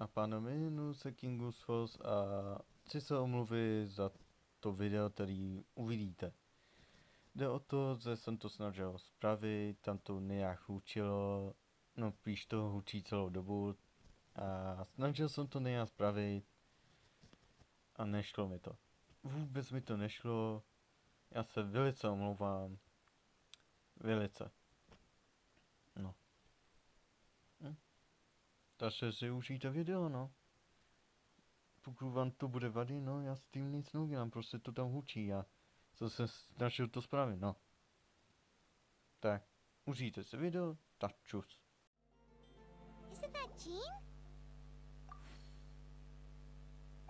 a pánové, jmenuji se Kingusfos a chci se omluvit za to video, který uvidíte. Jde o to, že jsem to snažil spravit, tam to nějak hučilo, no píš to hučí celou dobu a snažil jsem to nějak spravit a nešlo mi to. Vůbec mi to nešlo, já se velice omlouvám, velice. No. Takže si užijte video, no. Pokud vám to bude vadit, no, já s tím nic neudělám, prostě to tam hučí a jsem se snažil to spravit, no. Tak, užijte si video, tak čus. Isn't that Jean?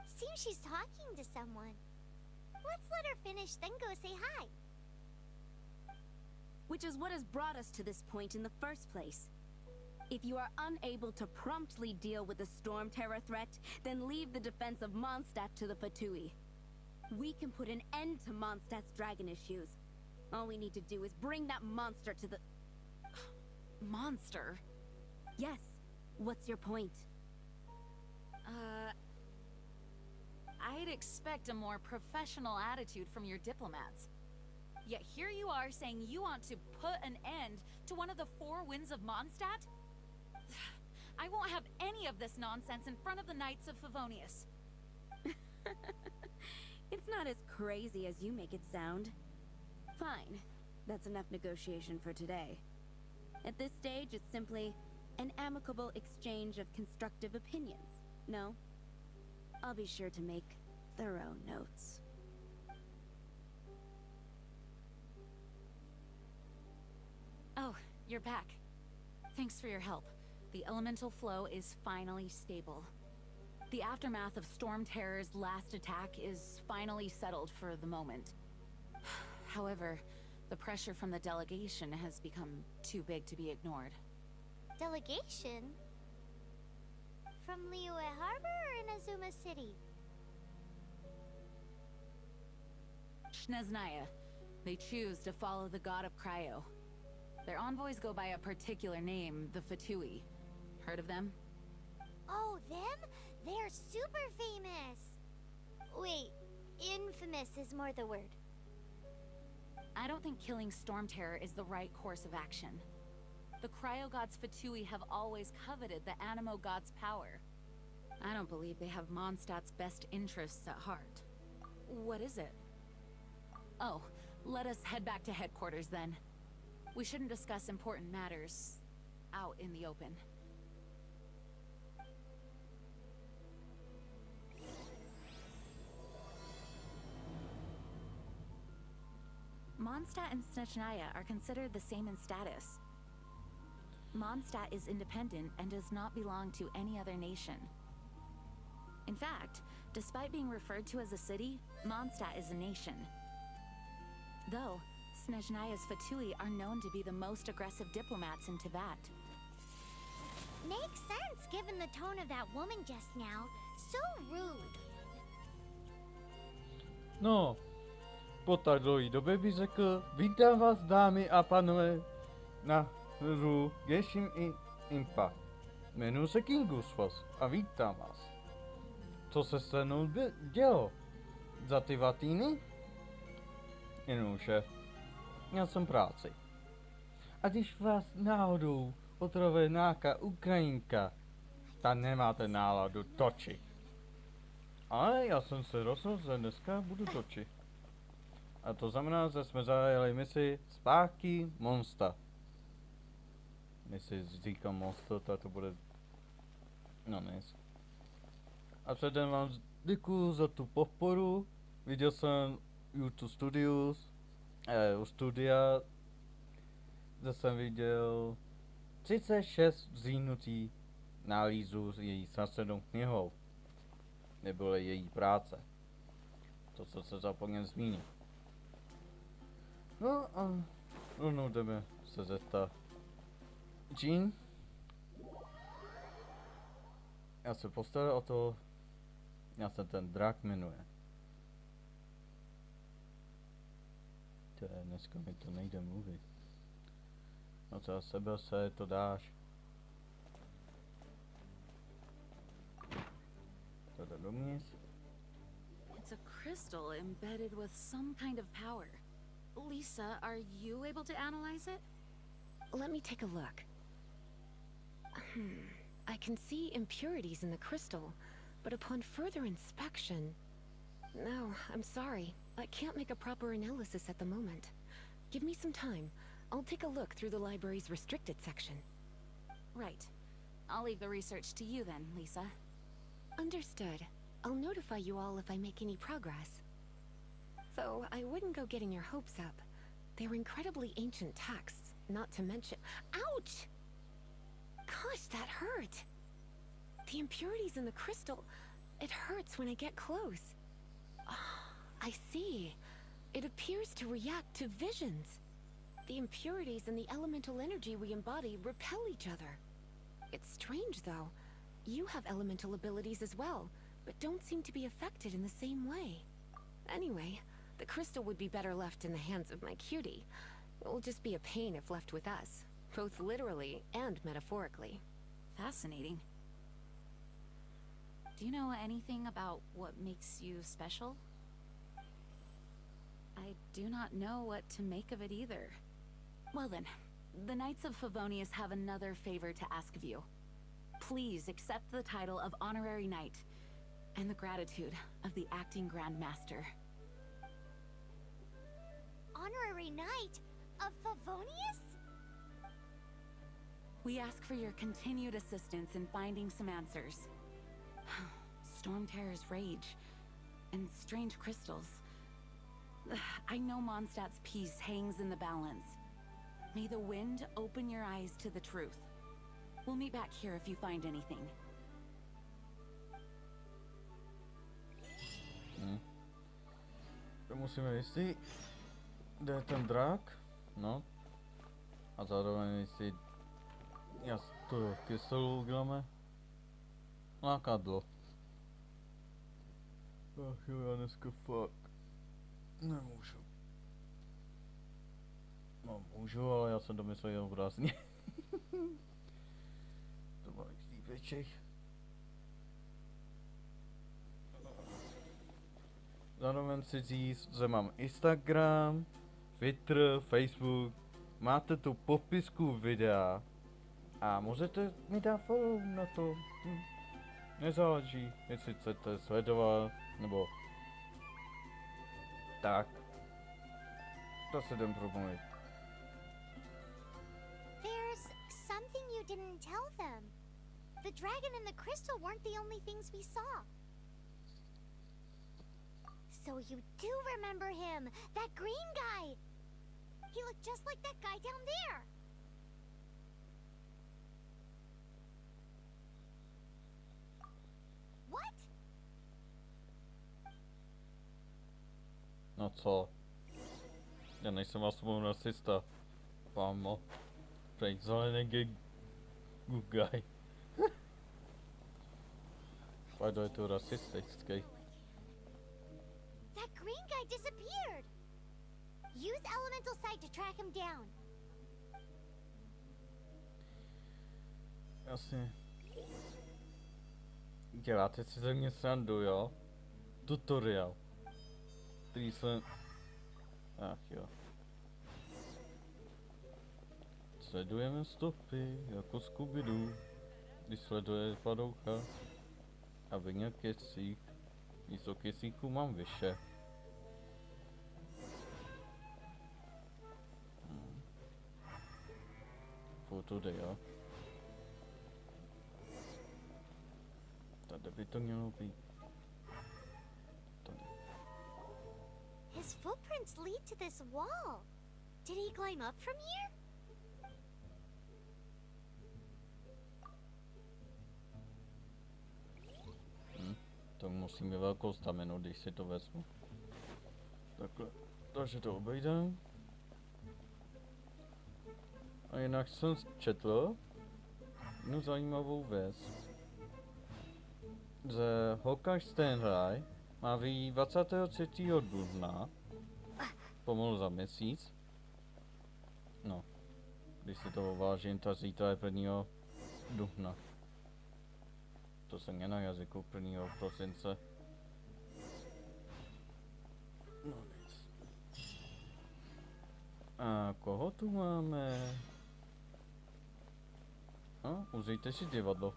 Seems she's talking to someone. Let's let her finish, then go say hi. Which is what has brought us to this point in the first place. If you are unable to promptly deal with the storm terror threat, then leave the defense of Mondstadt to the Fatui. We can put an end to Mondstadt's dragon issues. All we need to do is bring that monster to the... Monster? Yes. What's your point? I'd expect a more professional attitude from your diplomats. Yet here you are saying you want to put an end to one of the four winds of Mondstadt? I won't have any of this nonsense in front of the Knights of Favonius. It's not as crazy as you make it sound. Fine. That's enough negotiation for today. At this stage, it's simply an amicable exchange of constructive opinions. No? I'll be sure to make thorough notes. Oh, you're back. Thanks for your help. The elemental flow is finally stable. The aftermath of Storm Terror's last attack is finally settled for the moment. However, the pressure from the delegation has become too big to be ignored. Delegation? From Liyue Harbor or Inazuma City? Shneznaya. They choose to follow the god of Cryo. Their envoys go by a particular name, the Fatui. Heard of them? Oh, them? They're super famous! Wait, infamous is more the word. I don't think killing Storm Terror is the right course of action. The Cryo God's Fatui have always coveted the Animo God's power. I don't believe they have Mondstadt's best interests at heart. What is it? Oh, let us head back to headquarters then. We shouldn't discuss important matters out in the open. Mondstadt and Snezhnaya are considered the same in status. Mondstadt is independent and does not belong to any other nation. In fact, despite being referred to as a city, Mondstadt is a nation. Though, Snezhnaya's Fatui are known to be the most aggressive diplomats in Teyvat. Makes sense given the tone of that woman just now. So rude. No, po tak dlouhé době bych řekl, vítám vás dámy a pánové na hru Genshin Impact. Jmenuji se Kingusfos a vítám vás. Co se se mnou dělo za ty 2 týdny? Jenomže měl jsem práci. A když vás náhodou otravuje nějaká Ukrajinka, tak nemáte náladu točit. Ale já jsem se rozhodl, že dneska budu točit. A to znamená, že jsme zajeli misi zpátky Monsta. Misi říkám Monsta, tak to bude... No nic. A předem vám děkuju za tu podporu. Viděl jsem YouTube Studios, u studia, že jsem viděl 36 zhrnutí nálezů s její sasednou knihou. Nebyla její práce. To, co se zapomněl zmínit. No a rovnou jdeme se zeptat. Jean? Já se postaral o to, já se ten Drak jmenuje. Dneska mi to nejde mluvit. No co, sebe se to dáš. Tady dovnitř. It's a crystal embedded with some kind of power. Lisa, are you able to analyze it? Let me take a look. I can see impurities in the crystal, but upon further inspection... No, I'm sorry. I can't make a proper analysis at the moment. Give me some time. I'll take a look through the library's restricted section. Right. I'll leave the research to you then, Lisa. Understood. I'll notify you all if I make any progress. Though I wouldn't go getting your hopes up. They're incredibly ancient texts, not to mention... Ouch! Gosh, that hurt! The impurities in the crystal... It hurts when I get close. I see. It appears to react to visions. The impurities and the elemental energy we embody repel each other. It's strange, though. You have elemental abilities as well, but don't seem to be affected in the same way. Anyway, the crystal would be better left in the hands of my cutie. It will just be a pain if left with us, both literally and metaphorically. Fascinating. Do you know anything about what makes you special? I do not know what to make of it either. Well then, the Knights of Favonius have another favor to ask of you. Please accept the title of Honorary Knight, and the gratitude of the Acting Grand Master. Honorary Knight of Favonius? We ask for your continued assistance in finding some answers. Storm Terror's rage, and strange crystals. I know Mondstadt's peace hangs in the balance. May the wind open your eyes to the truth. We'll meet back here if you find anything. To musíme jistý, kde je ten drak, no. A zároveň jistý, to kyselu uděláme. Lákadlo. Ach jo, já dneska fakt nemůžu. No můžu, ale já jsem to myslel jenom krásně. To malých stýpeček. Zároveň si říct, že mám Instagram, Twitter, Facebook. Máte tu popisku videa. A můžete mi dát follow na to. Nezáleží, jestli chcete sledovat, nebo tak. To se jdem promluvit. There's something you didn't tell them. The dragon and the crystal weren't the only things we saw. So you do remember him, that green guy. He looked just like that guy down there. What? No co? Já nejsem aspoň rasista. Pámo. Prej zelený good guy. Pardon, je to rasistický. That green guy disappeared. Use elemental sight to track him down. Jasně. Děláte si ze mě srandu, jo? Tutorial. Který jsem... Ach jo. Sledujeme stopy, jako Scooby-Doo, když sleduje padoucha. A vyňa kyslík. Místo kyslíku mám vyše. Furt to jde, jo? Tady by to mělo být. Tady. His footprints lead to this wall. Did he climb up from here? To musím mít velkou staminu, když si to vezmu. Takhle. Takže to obejdem. A jinak jsem četl jednu zajímavou věc. Že Hokáž Stenraj má vyjít 23. dubna, pomalu za měsíc. No, když si to uvážím, tak zítra je 1. dubna. to jsem měl na jazyku 1. prosince. No nic. A koho tu máme? A, užijte si divadlo.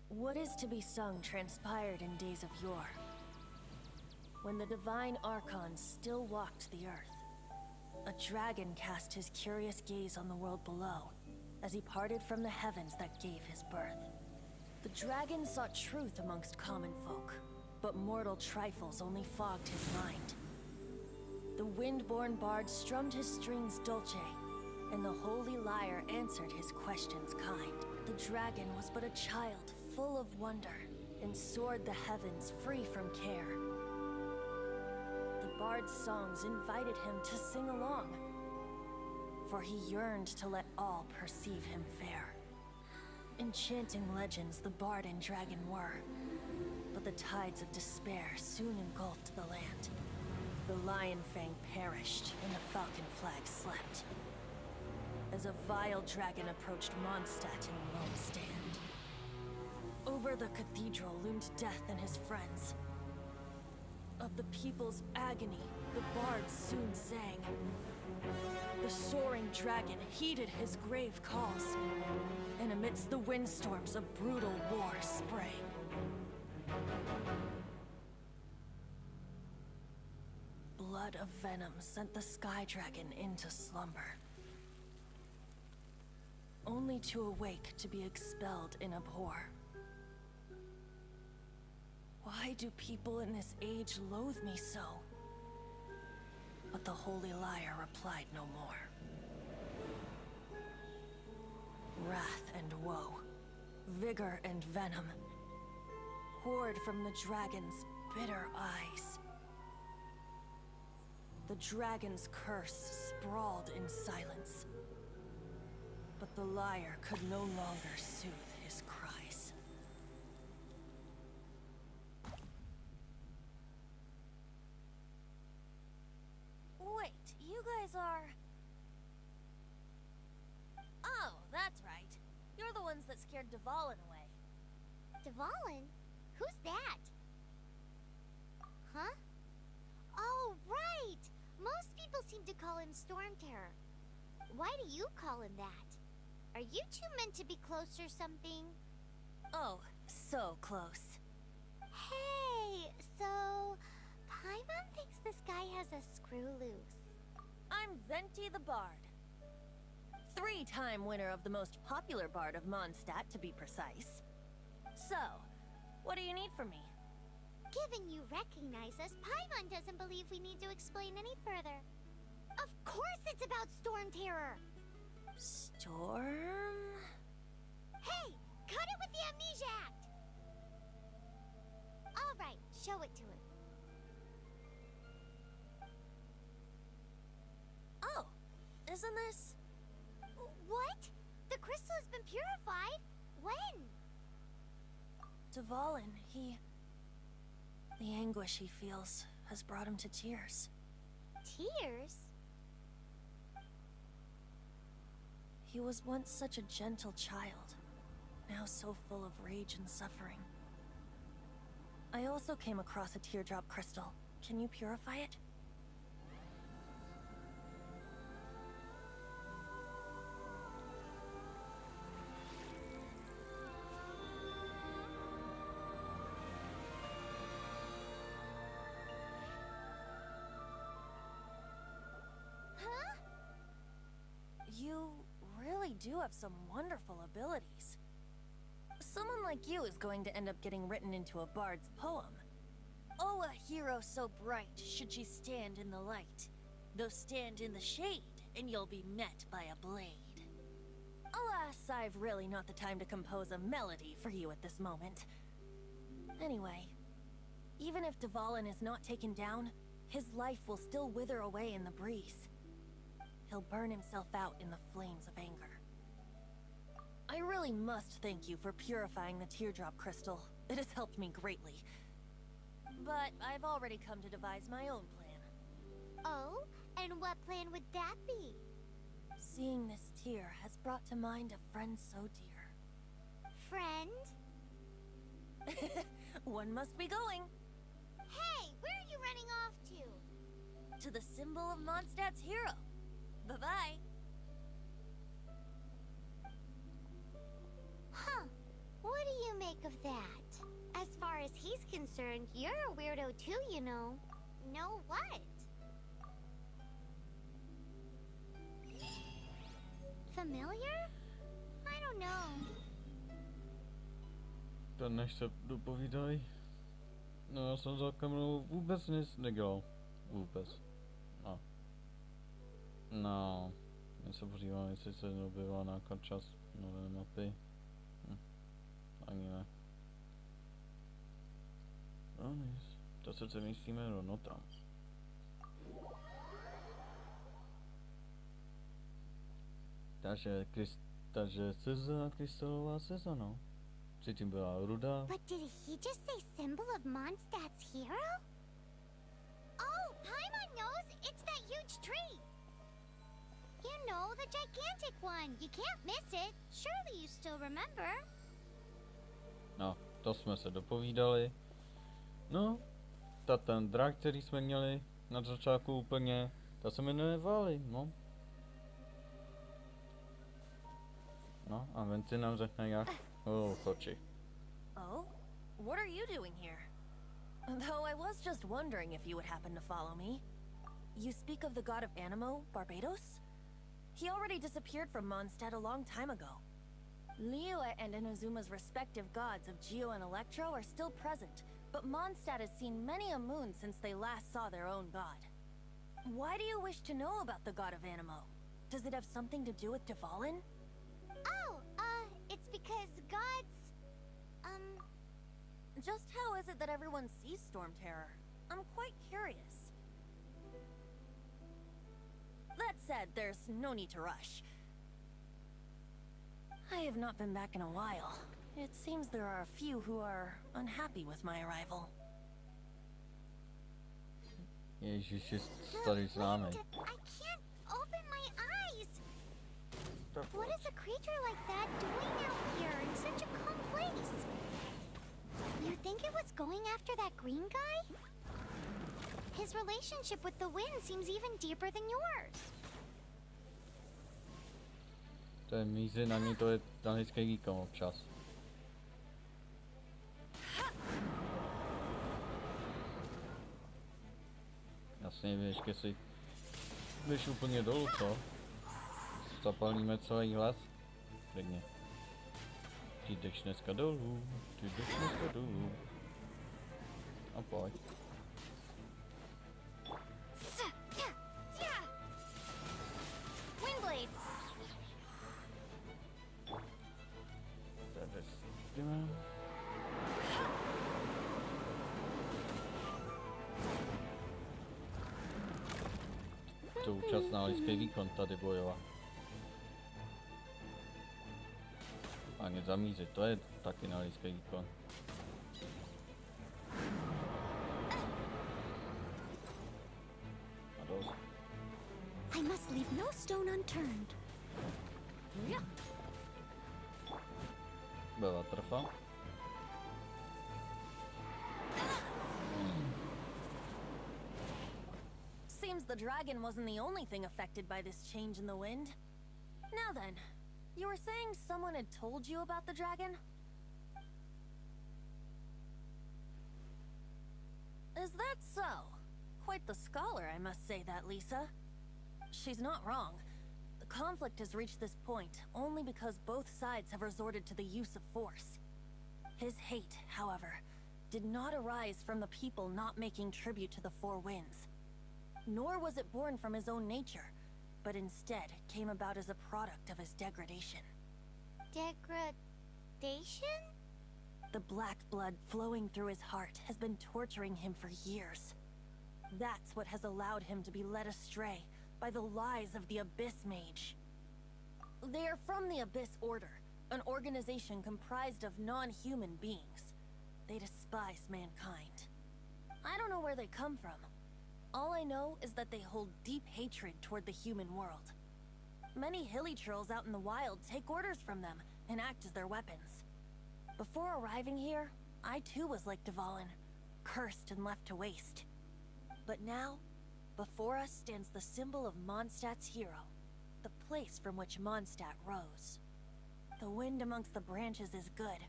What is to be sung transpired in days of yore, when the divine archons still walked the earth. A dragon cast his curious gaze on the world below, as he parted from the heavens that gave his birth. The dragon sought truth amongst common folk, but mortal trifles only fogged his mind. The wind-born bard strummed his strings dulce, and the holy lyre answered his questions kind. The dragon was but a child, full of wonder, and soared the heavens free from care. The bard's songs invited him to sing along, for he yearned to let all perceive him fair. Enchanting legends the bard and dragon were, but the tides of despair soon engulfed the land. The lion fang perished, and the falcon flag slept, as a vile dragon approached Mondstadt in lone stand. Over the cathedral loomed death and his friends. Of the people's agony, the bards soon sang. The soaring dragon heeded his grave calls, and amidst the windstorms a brutal war sprang. Blood of venom sent the sky dragon into slumber, only to awake to be expelled in abhor. Why do people in this age loathe me so? But the holy lyre replied no more. Wrath and woe, vigor and venom, poured from the dragon's bitter eyes. The dragon's curse sprawled in silence, but the lyre could no longer soothe his cries. Wait, you guys are... Oh, that's right. You're the ones that scared Dvalin away. Dvalin? Who's that? Huh? Oh, right! Most people seem to call him Storm Terror. Why do you call him that? Are you two meant to be close or something? Oh, so close. Hey, so... Paimon thinks this guy has a screw loose. I'm Venti the Bard. 3-time winner of the most popular bard of Mondstadt, to be precise. So, what do you need from me? Given you recognize us, Paimon doesn't believe we need to explain any further. Of course it's about Storm Terror! Storm? Hey! Cut it with the Amnesia Act! Alright, show it to him. Oh, isn't this... What? The crystal has been purified? When? Dvalin, the anguish he feels has brought him to tears. Tears? He was once such a gentle child, now so full of rage and suffering. I also came across a teardrop crystal. Can you purify it? You really do have some wonderful abilities. Someone like you is going to end up getting written into a bard's poem. Oh, a hero so bright should she stand in the light. Though stand in the shade, and you'll be met by a blade. Alas, I've really not the time to compose a melody for you at this moment. Anyway, even if Dvalin is not taken down, his life will still wither away in the breeze. He'll burn himself out in the flames of anger. I really must thank you for purifying the teardrop crystal. It has helped me greatly. But I've already come to devise my own plan. Oh? And what plan would that be? Seeing this tear has brought to mind a friend so dear. Friend? One must be going. Hey, where are you running off to? To the symbol of Mondstadt's hero. Bye-bye. Huh. What do you make of that? As far as he's concerned, you're a weirdo too, you know. Know what? Familiar? I don't know. To než se dopovídají. No, já jsem za kamerou vůbec nic nedělal. Vůbec. No. No. Já se podívám, jestli se objevila nějaká část nové mapy. Ani ne. No nic. To se myslíme rovno tam. Takže sezóna, krystalová sezóna. Předtím byla ruda. But did he just say symbol of Mondstadt's hero? Oh, Paimon knows! It's that huge tree! You know, the gigantic one! You can't miss it! Surely you still remember? No, to jsme se dopovídali. No, ten drak, který jsme měli na začátku úplně, ta se jmenuje Vali, no. No, a Venci nám řekne jak choči. Oh? What are you doing here? Though I was just wondering if you would happen to follow me. You speak of the god of Animo, Barbados? He already disappeared from Mondstadt a long time ago. Liyue and Inazuma's respective gods of Geo and Electro are still present, but Mondstadt has seen many a moon since they last saw their own god. Why do you wish to know about the god of Animo? Does it have something to do with Dvalin? Oh, it's because gods... Just how is it that everyone sees Storm Terror? I'm quite curious. That said, there's no need to rush. I have not been back in a while. It seems there are a few who are unhappy with my arrival. Ježiši, starý známý. I can't open my eyes! What is a creature like that doing out here in such a calm place? You think it was going after that green guy? His relationship with the wind seems even deeper than yours. To je mízy na ní, to je anglický výkon občas. Jasně, víš, když úplně dolů, co? Zapalíme celý les? Klidně. Ty jdeš dneska dolů, A pojď. Windblade! Tady jdeme. To účastná lidský výkon tady bojovat. A mě zamířit, to je taky na lidský výkon. A dost. I must leave no stone unturned. Byla trfa. Seems the dragon wasn't the only thing affected by this change in the wind. Now then, you were saying someone had told you about the dragon? Is that so? Quite the scholar, I must say that, Lisa. She's not wrong. The conflict has reached this point only because both sides have resorted to the use of force. His hate, however, did not arise from the people not making tribute to the Four Winds. Nor was it born from his own nature, but instead came about as a product of his degradation. Degradation? The black blood flowing through his heart has been torturing him for years. That's what has allowed him to be led astray by the lies of the Abyss Mage. They are from the Abyss Order, an organization comprised of non-human beings. They despise mankind. I don't know where they come from. All I know is that they hold deep hatred toward the human world. Many hilly trolls out in the wild take orders from them and act as their weapons. Before arriving here, I too was like Dvalin, cursed and left to waste. But now, before us stands the symbol of Mondstadt's hero, the place from which Mondstadt rose. The wind amongst the branches is good.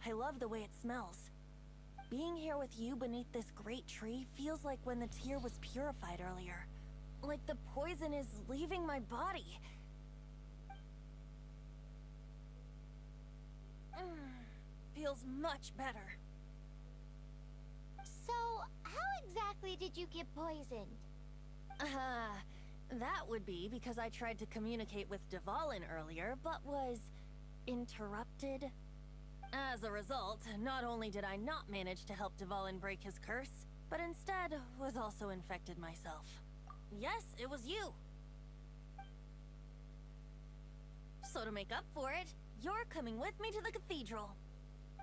I love the way it smells. Being here with you beneath this great tree feels like when the tear was purified earlier. Like the poison is leaving my body. Feels much better. So, how exactly did you get poisoned? That would be because I tried to communicate with Dvalin earlier, but was interrupted. As a result, not only did I not manage to help Dvalin break his curse, but instead was also infected myself. Yes, it was you. So to make up for it, you're coming with me to the cathedral.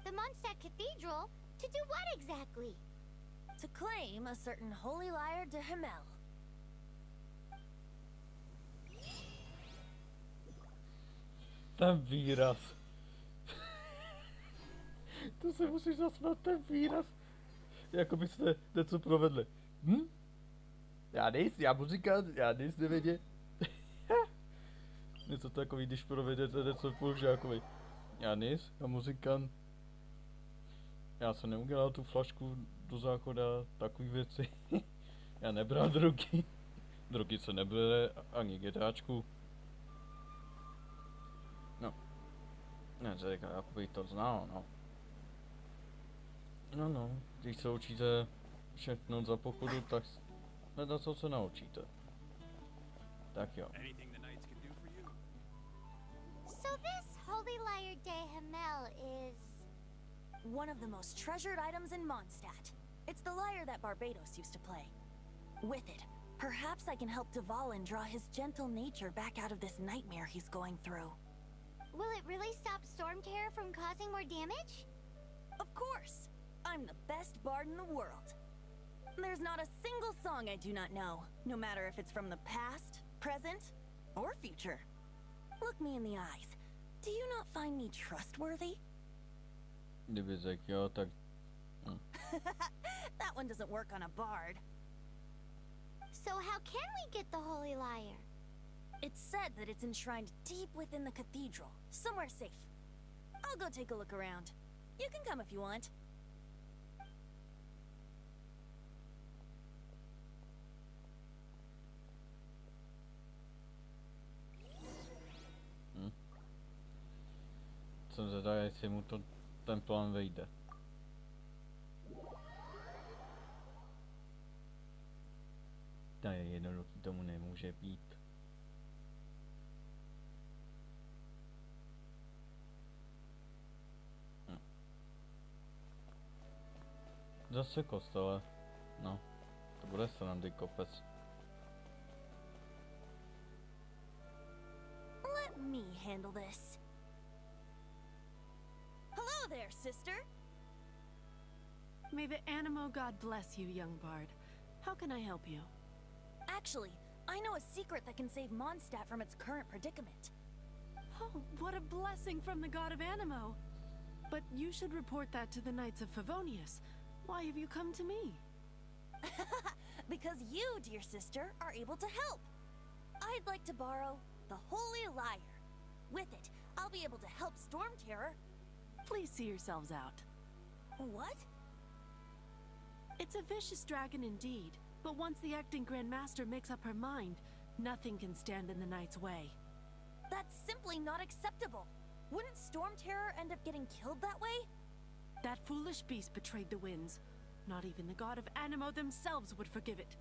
The Mondstadt Cathedral? To do what exactly? To claim a certain holy liar de Himmel. Ten výraz. To se musíš zasmát, ten výraz. Jako byste něco provedli. Já muzikant, já nic nevědět. Něco takový, když provedete něco spolužákovi. Já muzikant. Já jsem neudělal tu flašku do záchoda, takový věci. Já nebral drogy. Drogy se nebere, ani GTAčku. No. Ne, říkám, jako bych to znal, no. No, když se učíte všechno za pochodu, tak na co se naučíte. Tak jo. So this holy liar de Himmel is... one of the most treasured items in Mondstadt. It's the lyre that Barbados used to play. With it, perhaps I can help Dvalin draw his gentle nature back out of this nightmare he's going through. Will it really stop Storm Terror from causing more damage? Of course! I'm the best bard in the world. There's not a single song I do not know, no matter if it's from the past, present, or future. Look me in the eyes. Do you not find me trustworthy? Kdyby řekl jo, tak... That one doesn't work on a bard. So how can we get the holy lyre? It's said that it's enshrined deep within the cathedral, somewhere safe. I'll go take a look around. You can come if you want. Jsem zvědavý, jestli mu to ten plán vejde. To je jednoduchý, tomu nemůže být. Zase kostele. No, to bude srandy kopec. Let me handle this. Hello there, sister. May the Animo God bless you, young bard. How can I help you? Actually, I know a secret that can save Mondstadt from its current predicament. Oh, what a blessing from the god of Animo! But you should report that to the Knights of Favonius. Why have you come to me? Because you, dear sister, are able to help. I'd like to borrow the Holy Lyre. With it, I'll be able to help Storm Terror. Please see yourselves out. What? It's a vicious dragon indeed, but once the acting Grand Master makes up her mind, nothing can stand in the Knight's way. That's simply not acceptable. Wouldn't Storm Terror end up getting killed that way? That foolish beast betrayed the winds. Not even the god of Animo themselves would forgive it.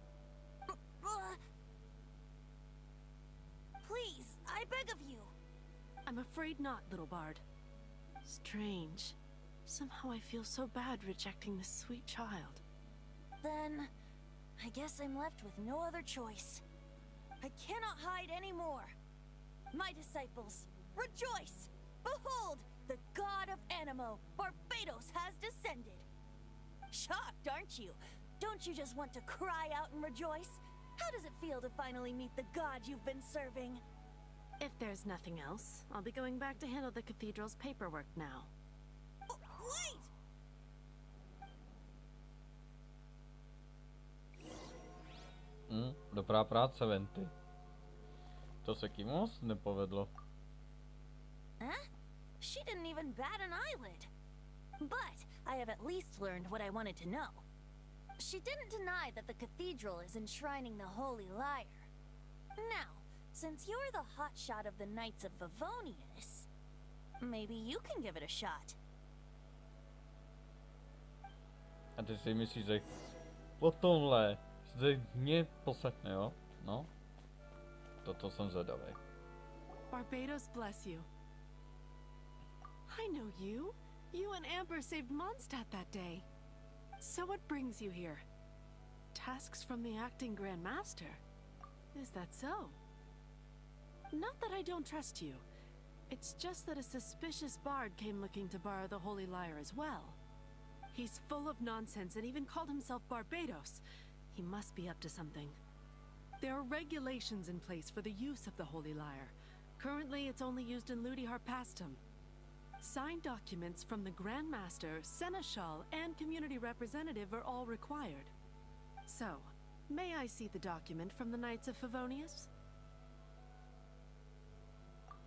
Please, I beg of you. I'm afraid not, little bard. Strange. Somehow I feel so bad rejecting this sweet child. Then, I guess I'm left with no other choice. I cannot hide anymore. My disciples, rejoice! Behold, the god of Animo, Barbados, has descended. Shocked, aren't you? Don't you just want to cry out and rejoice? How does it feel to finally meet the god you've been serving? If there's nothing else, I'll be going back to handle the cathedral's paperwork now. Wait! Dobrá práce, Venty. To se ti moc nepovedlo. Huh? She didn't even bat an eyelid. But I have at least learned what I wanted to know. She didn't deny that the cathedral is enshrining the Holy Lyre. Now, since you're the hotshot of the Knights of Favonius, maybe you can give it a shot. A ty si myslíš, že po tomhle zde mě poslechne, jo? No. Toto jsem zvedavý. Barbados bless you. I know you. You and Amber saved Mondstadt that day. So what brings you here? Tasks from the acting Grand Master? Is that so? Not that I don't trust you. It's just that a suspicious bard came looking to borrow the Holy Lyre as well. He's full of nonsense and even called himself Barbados. He must be up to something. There are regulations in place for the use of the Holy Lyre. Currently, it's only used in Ludi Harpastum. Signed documents from the Grand Master, Seneschal, and community representative are all required. So, may I see the document from the Knights of Favonius?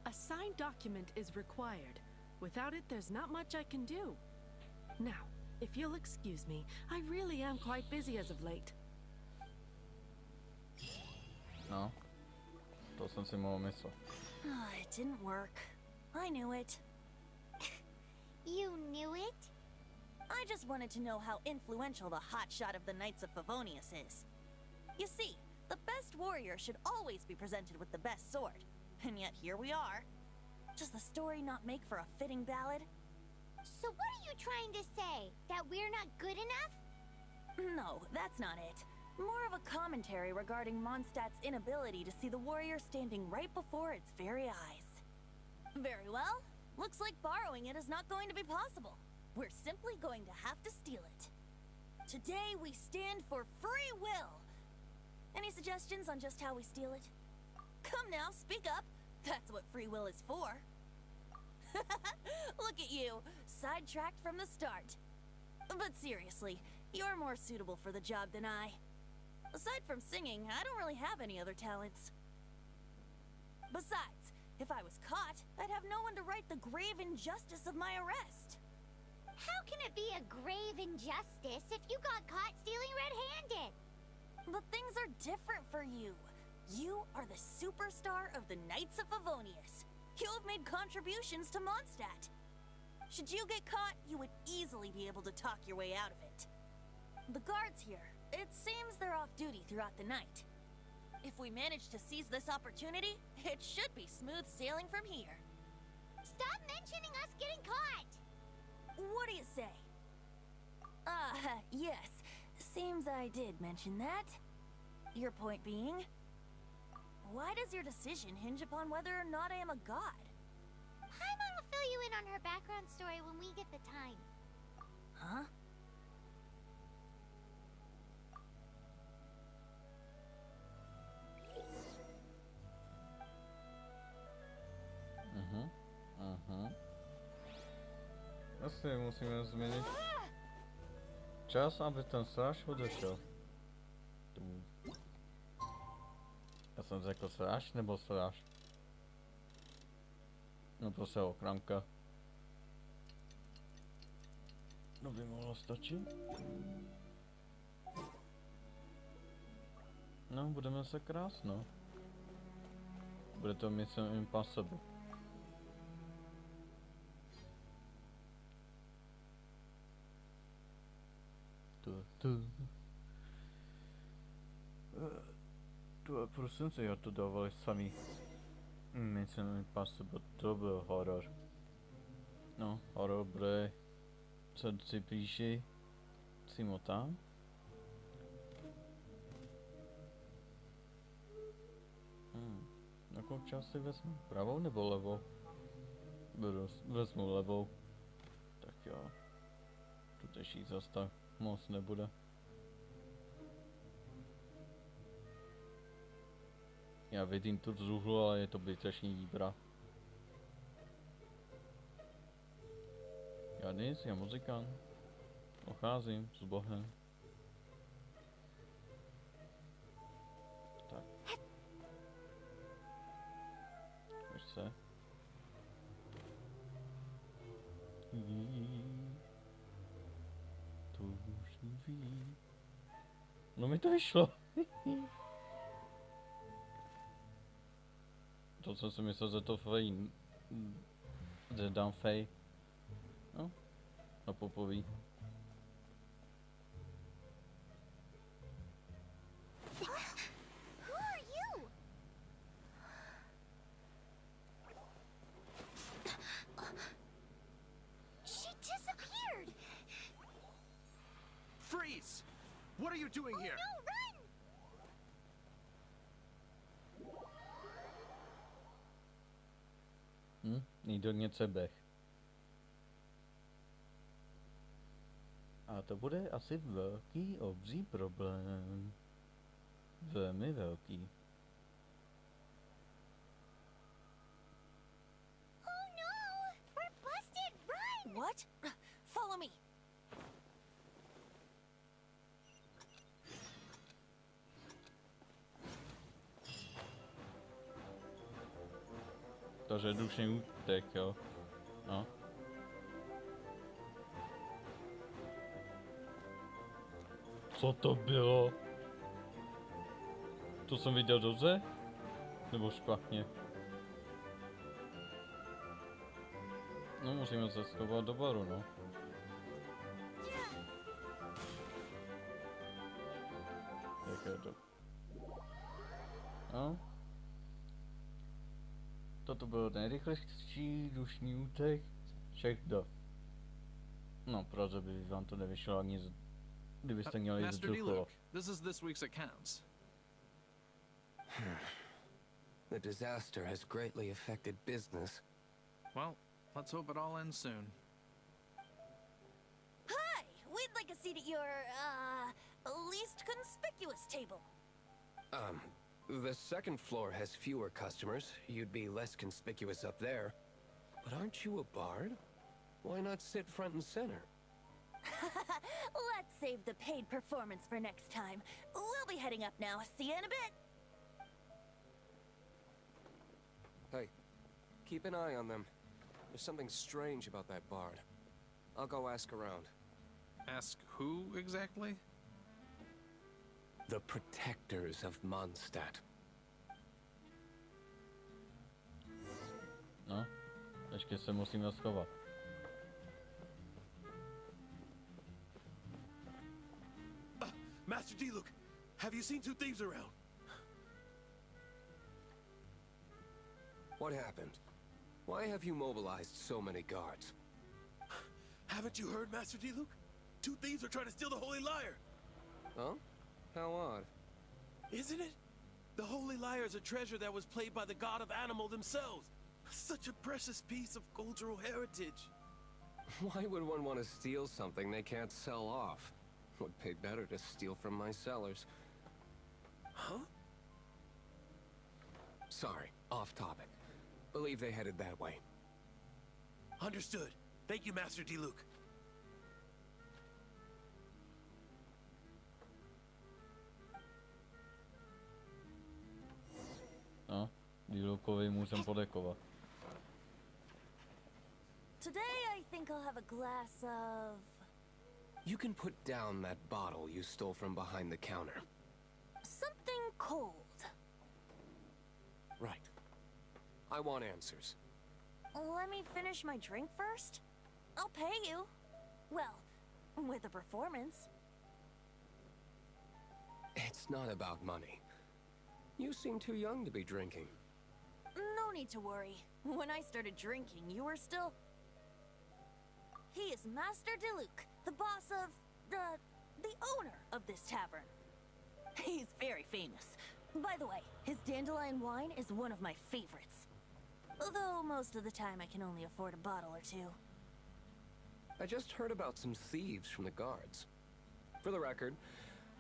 A signed document is required. Without it, there's not much I can do. Now, if you'll excuse me, I really am quite busy as of late. No. To jsem si mohl myslet. It didn't work. I knew it. You knew it? I just wanted to know how influential the hotshot of the Knights of Favonius is. You see, the best warrior should always be presented with the best sword. And yet here we are. Does the story not make for a fitting ballad? So what are you trying to say? That we're not good enough? No, that's not it. More of a commentary regarding Mondstadt's inability to see the warrior standing right before its very eyes. Very well. Looks like borrowing it is not going to be possible. We're simply going to have to steal it. Today we stand for free will. Any suggestions on just how we steal it? Come now, speak up. That's what free will is for. Look at you, sidetracked from the start. But seriously, you're more suitable for the job than I. Aside from singing, I don't really have any other talents. Besides, if I was caught, I'd have no one to right the grave injustice of my arrest. How can it be a grave injustice if you got caught stealing red-handed? But things are different for you. You are the superstar of the Knights of Favonius. You have made contributions to Mondstadt. Should you get caught, you would easily be able to talk your way out of it. The guards here, it seems they're off duty throughout the night. If we manage to seize this opportunity, it should be smooth sailing from here. Stop mentioning us getting caught! What do you say? Yes. Seems I did mention that. Your point being? Why does your decision hinge upon whether or not I am a god? Paimon will fill you in on her background story when we get the time. Huh? Asi musíme změnit čas, aby ten stráž odešel. Já jsem řekl stráž nebo stráž? No prostě ochranka. No by mohlo stačit. No, budeme se krásno. Bude to Mission Impossible. To prosím si, já to dávali sami. Mission Impossible, to byl horor. No, horor bude co si píši Simota. Jakou část si vezmu? Pravou nebo levou? Vezmu levou. Tak jo. Tu teší zas tak moc nebude. Já vidím tu zúhlu, ale je to zbytečný výbra. Já nic, já muzikant. Ocházím s Bohem. Tak. Pojď se. To už ví. No mi to vyšlo. To jsem si myslel, že to fej. Že dám fej. No. Na popoví. Who are you? She disappeared. Freeze! What are you doing here? No, run! Nikdo něco běh. A to bude asi velký, obří problém. Velmi velký. Oh no! We're busted! Run! What? Follow me. Takže dušný útek, jo. No. Co to bylo? To jsem viděl dobře? Nebo špatně? No musíme se schovat do baru, no. Jak je to? No. Toto byl nejrychlejší dušný útek všech dob. No, proto by vám to nevyšlo ani kdybyste měli Master vzduchu. Drak, this is this week's accounts. The disaster has greatly affected business. Well, let's hope it all ends soon. Hi! We'd like a seat at your, least conspicuous table. The second floor has fewer customers. You'd be less conspicuous up there. But aren't you a bard? Why not sit front and center? Let's save the paid performance for next time. We'll be heading up now. See you in a bit. Hey, keep an eye on them. There's something strange about that bard. I'll go ask around. Ask who exactly? The protectors of Mondstadt. No, ještě se musíme schovat. Master Drak, have you seen two thieves around? What happened? Why have you mobilized so many guards? Haven't you heard, Master Drak? Two thieves are trying to steal the Holy Lyre. Huh? How odd. Isn't it? The Holy Lyre is a treasure that was played by the god of animal themselves. Such a precious piece of cultural heritage. Why would one want to steal something they can't sell off? Would pay better to steal from my sellers. Huh? Sorry, off topic. Believe they headed that way. Understood. Thank you, Master Drak. No, Drakovi musím poděkovat. Today I think I'll have a glass of... You can put down that bottle you stole from behind the counter. something cold. Right. I want answers. Let me finish my drink first. I'll pay you. Well, with a performance. It's not about money. You seem too young to be drinking. No need to worry. When I started drinking, you were still... He is Master Diluc, the boss of the owner of this tavern. He's very famous. By the way, his dandelion wine is one of my favorites. Although most of the time I can only afford a bottle or two. I just heard about some thieves from the guards. For the record,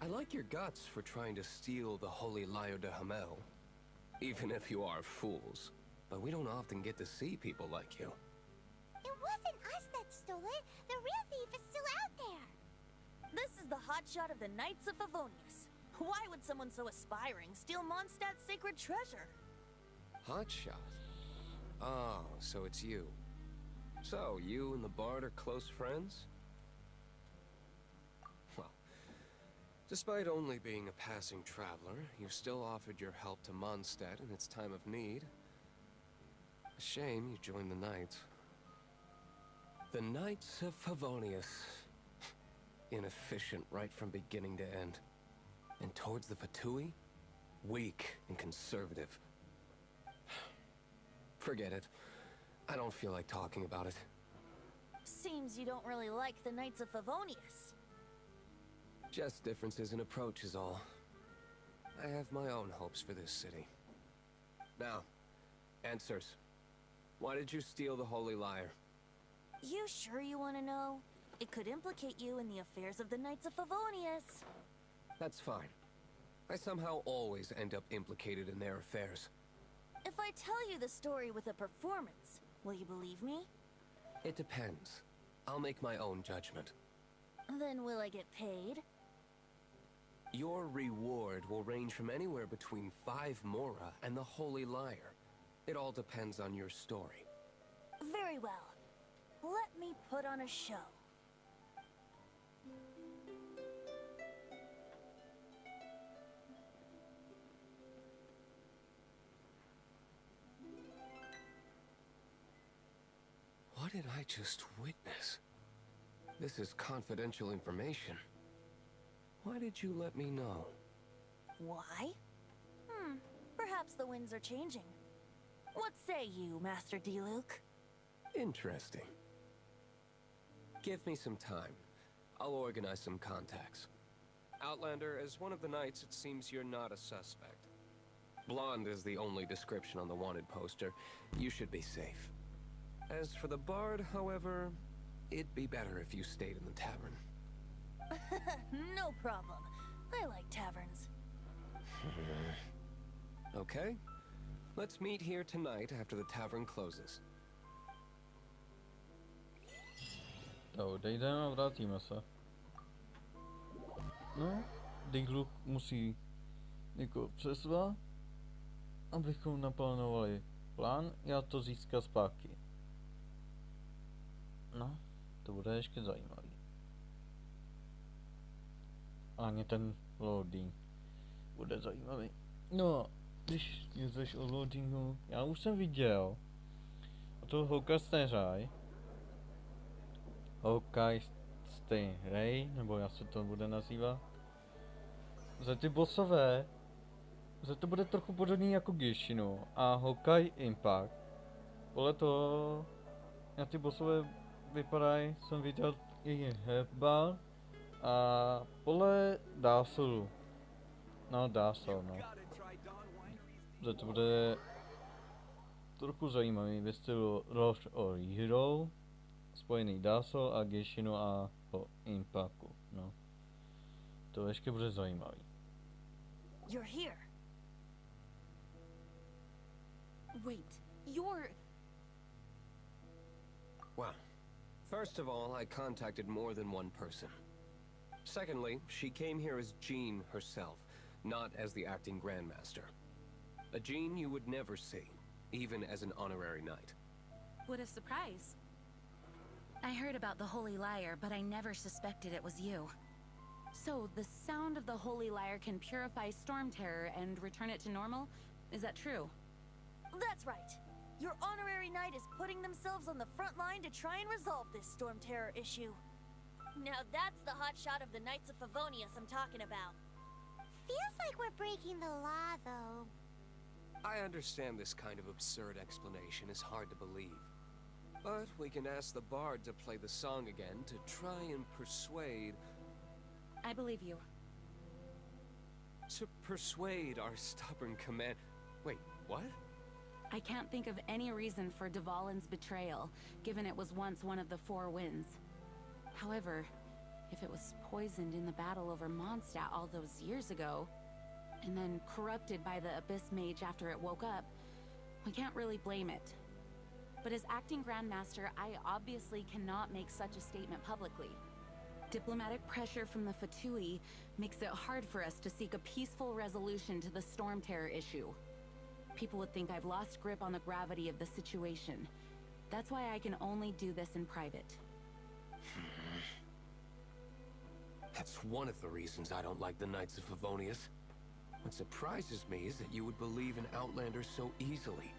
I like your guts for trying to steal the Holy Lyre de Hamel. Even if you are fools. But we don't often get to see people like you. It wasn't us that stole it. The real thief is still out there. This is the hotshot of the Knights of Favonius. Why would someone so aspiring steal Mondstadt's sacred treasure? Hotshot? Oh, so it's you. So, you and the Bard are close friends? Well, despite only being a passing traveler, you've still offered your help to Mondstadt in its time of need. A shame you joined the Knights. The Knights of Favonius. Inefficient right from beginning to end. And towards the Fatui, weak and conservative. Forget it. I don't feel like talking about it. Seems you don't really like the Knights of Favonius. Just differences in approach is all. I have my own hopes for this city. Now, answers. Why did you steal the Holy Lyre? You sure you want to know? It could implicate you in the affairs of the Knights of Favonius. That's fine. I somehow always end up implicated in their affairs. If I tell you the story with a performance, will you believe me? It depends. I'll make my own judgment. Then will I get paid? Your reward will range from anywhere between 5 Mora and the Holy Lyre. It all depends on your story. Very well. Let me put on a show. What did I just witness? This is confidential information. Why did you let me know? Why? Perhaps the winds are changing. What say you, Master Diluc? Interesting. Give me some time. I'll organize some contacts. Outlander, as one of the knights, it seems you're not a suspect. Blonde is the only description on the wanted poster. You should be safe. As for the Bard, however, it'd be better if you stayed in the tavern. No problem. I like taverns. Okay. Let's meet here tonight after the tavern closes. Tak odejdeme a vrátíme se. No, Diluc musí někoho přesvat, abychom naplánovali plán, já to získat zpátky. No, to bude ještě zajímavý. Ani ten loading bude zajímavý. No, když jsi o loadingu, já už jsem viděl o toho Hokastejraj, nebo jak se to bude nazývat. Za ty bossové, za to bude trochu podobný jako Genshinu a Hokkai Impact. Podle toho, jak ty bossové vypadají, jsem viděl jejich herbal a podle Dásolu. No, Dásol, no. Za to bude trochu zajímavý ve stylu Rush or Hero, spojený Dásol a Genshinu a Impactu, no. To ještě bude zajímavý. You're here. Wait, you're... Well, first of all, I contacted more than one person. Secondly, she came here as Jean herself, not as the acting Grandmaster. A Jean you would never see, even as an honorary knight. What a surprise. I heard about the Holy Lyre, but I never suspected it was you. So, the sound of the Holy Lyre can purify Storm Terror and return it to normal? Is that true? That's right. Your honorary knight is putting themselves on the front line to try and resolve this Storm Terror issue. Now that's the hotshot of the Knights of Favonius I'm talking about. Feels like we're breaking the law, though. I understand this kind of absurd explanation is hard to believe. But we can ask the bard to play the song again to try and persuade... I believe you. To persuade our stubborn command... Wait, what? I can't think of any reason for Dvalin's betrayal, given it was once one of the Four Winds. However, if it was poisoned in the battle over Mondstadt all those years ago, and then corrupted by the Abyss Mage after it woke up, we can't really blame it. But as acting Grandmaster, I obviously cannot make such a statement publicly. Diplomatic pressure from the Fatui makes it hard for us to seek a peaceful resolution to the Storm Terror issue. People would think I've lost grip on the gravity of the situation. That's why I can only do this in private. That's one of the reasons I don't like the Knights of Favonius. What surprises me is that you would believe in Outlanders so easily.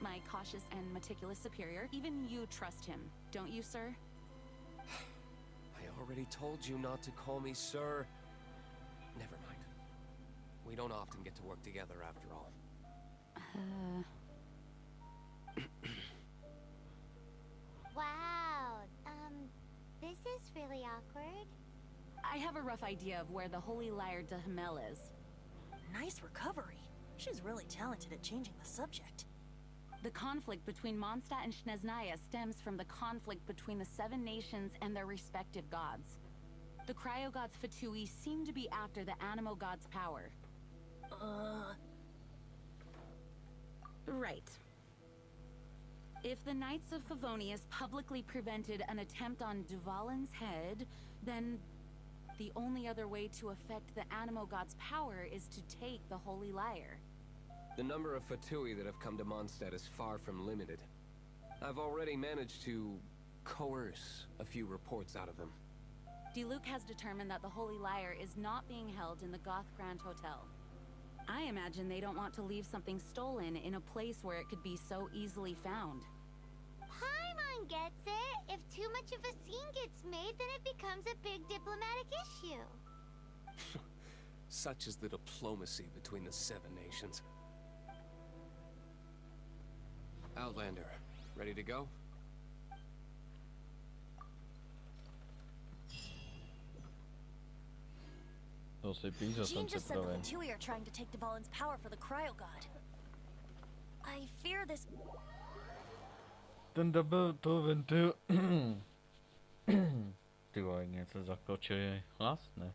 My cautious and meticulous superior, even you trust him, don't you, sir? I already told you not to call me sir. Never mind. We don't often get to work together after all. Wow, this is really awkward. I have a rough idea of where the Holy Lyre de Himmel is. Nice recovery. She's really talented at changing the subject. The conflict between Mondstadt and Snezhnaya stems from the conflict between the Seven Nations and their respective gods. The Cryo Gods Fatui seem to be after the Animo God's power. Right. If the Knights of Favonius publicly prevented an attempt on Dvalin's head, then the only other way to affect the Animo God's power is to take the Holy Lyre. The number of Fatui that have come to Mondstadt is far from limited. I've already managed to coerce a few reports out of them. Diluc has determined that the Holy Lyre is not being held in the Goth Grand Hotel. I imagine they don't want to leave something stolen in a place where it could be so easily found. Paimon gets it. If too much of a scene gets made, then it becomes a big diplomatic issue. Such is the diplomacy between the Seven Nations. Outlander, ready to go? Jean just said the Fatui are trying to take Dvalin's power for the Cryo God. I fear this... Ten double to ventil... Ty vole, něco zakočil hlas, ne?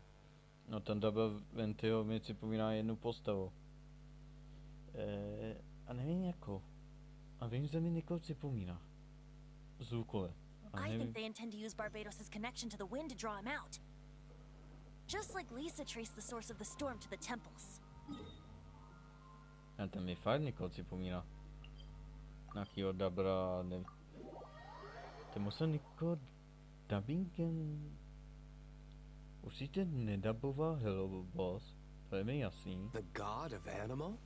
No ten double ventil mi připomíná jednu postavu. A nevím jakou. A vím, že mi někoho připomíná. Zvukově. I think they intend to use Barbados' connection to the wind to draw him out. Just like Lisa traced the source of the storm to the temples. A ten mi fakt někoho připomíná. Nějakýho dabra, nevím. Ten musel někoho dubbingem... Určitě nedaboval Hello Boss. To je mi jasný. The god of Animo?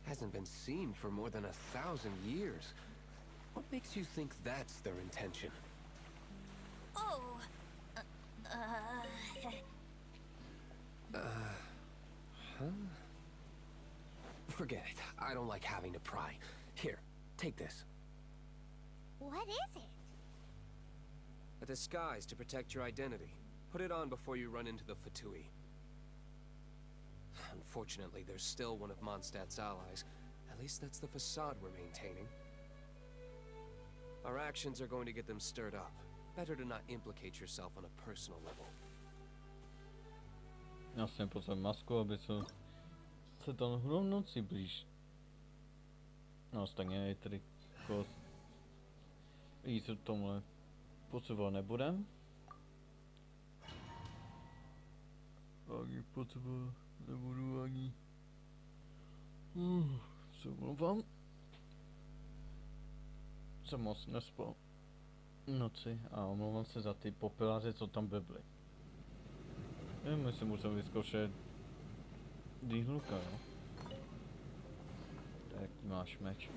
Hasn't been seen for more than 1,000 years. What makes you think that's their intention? Oh... Huh? Forget it. I don't like having to pry. Here, take this. What is it? A disguise to protect your identity. Put it on before you run into the Fatui. Unfortunately, there's still one of Mondstadt's allies. At least that's the facade we're maintaining. Our actions are going to get them stirred up. Better to not implicate yourself on a personal level. Já jsem potřeboval masku, aby se to v noci blíž. No stejně je tedy kost. Víc v tomhle potřebovat nebudem. Ani potřebovat nebudu ani. Se omlouvám. Jsem moc nespal noci a omlouvám se za ty popeláře, co tam byly. My si musím vyzkoušet dýhluka, jo? Tak, jaký máš meč?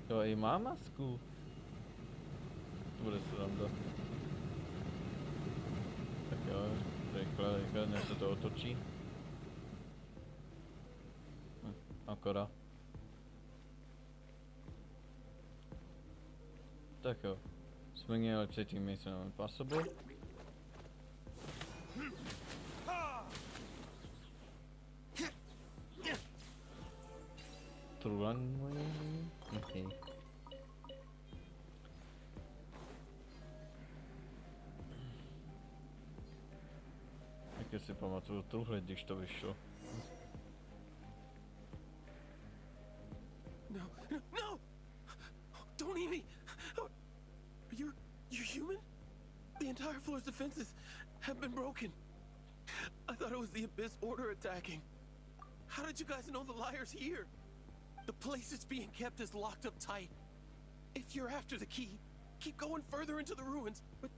Jo, i má masku. To bude sranda. Tak jo, rychle, než se to otočí. Akorát. Tak jo. Jsme měli předtím Mission Impossible. Trulan moje. Okay. Jak si pamatuju truhle, když to vyšlo. No, no, no! Don't eat me! You're human? The entire floor's defenses have been broken. I thought it was the Abyss Order attacking. How did you guys know the liar's here? The place it's being kept is locked up tight. If you're after the key, keep going further into the ruins, but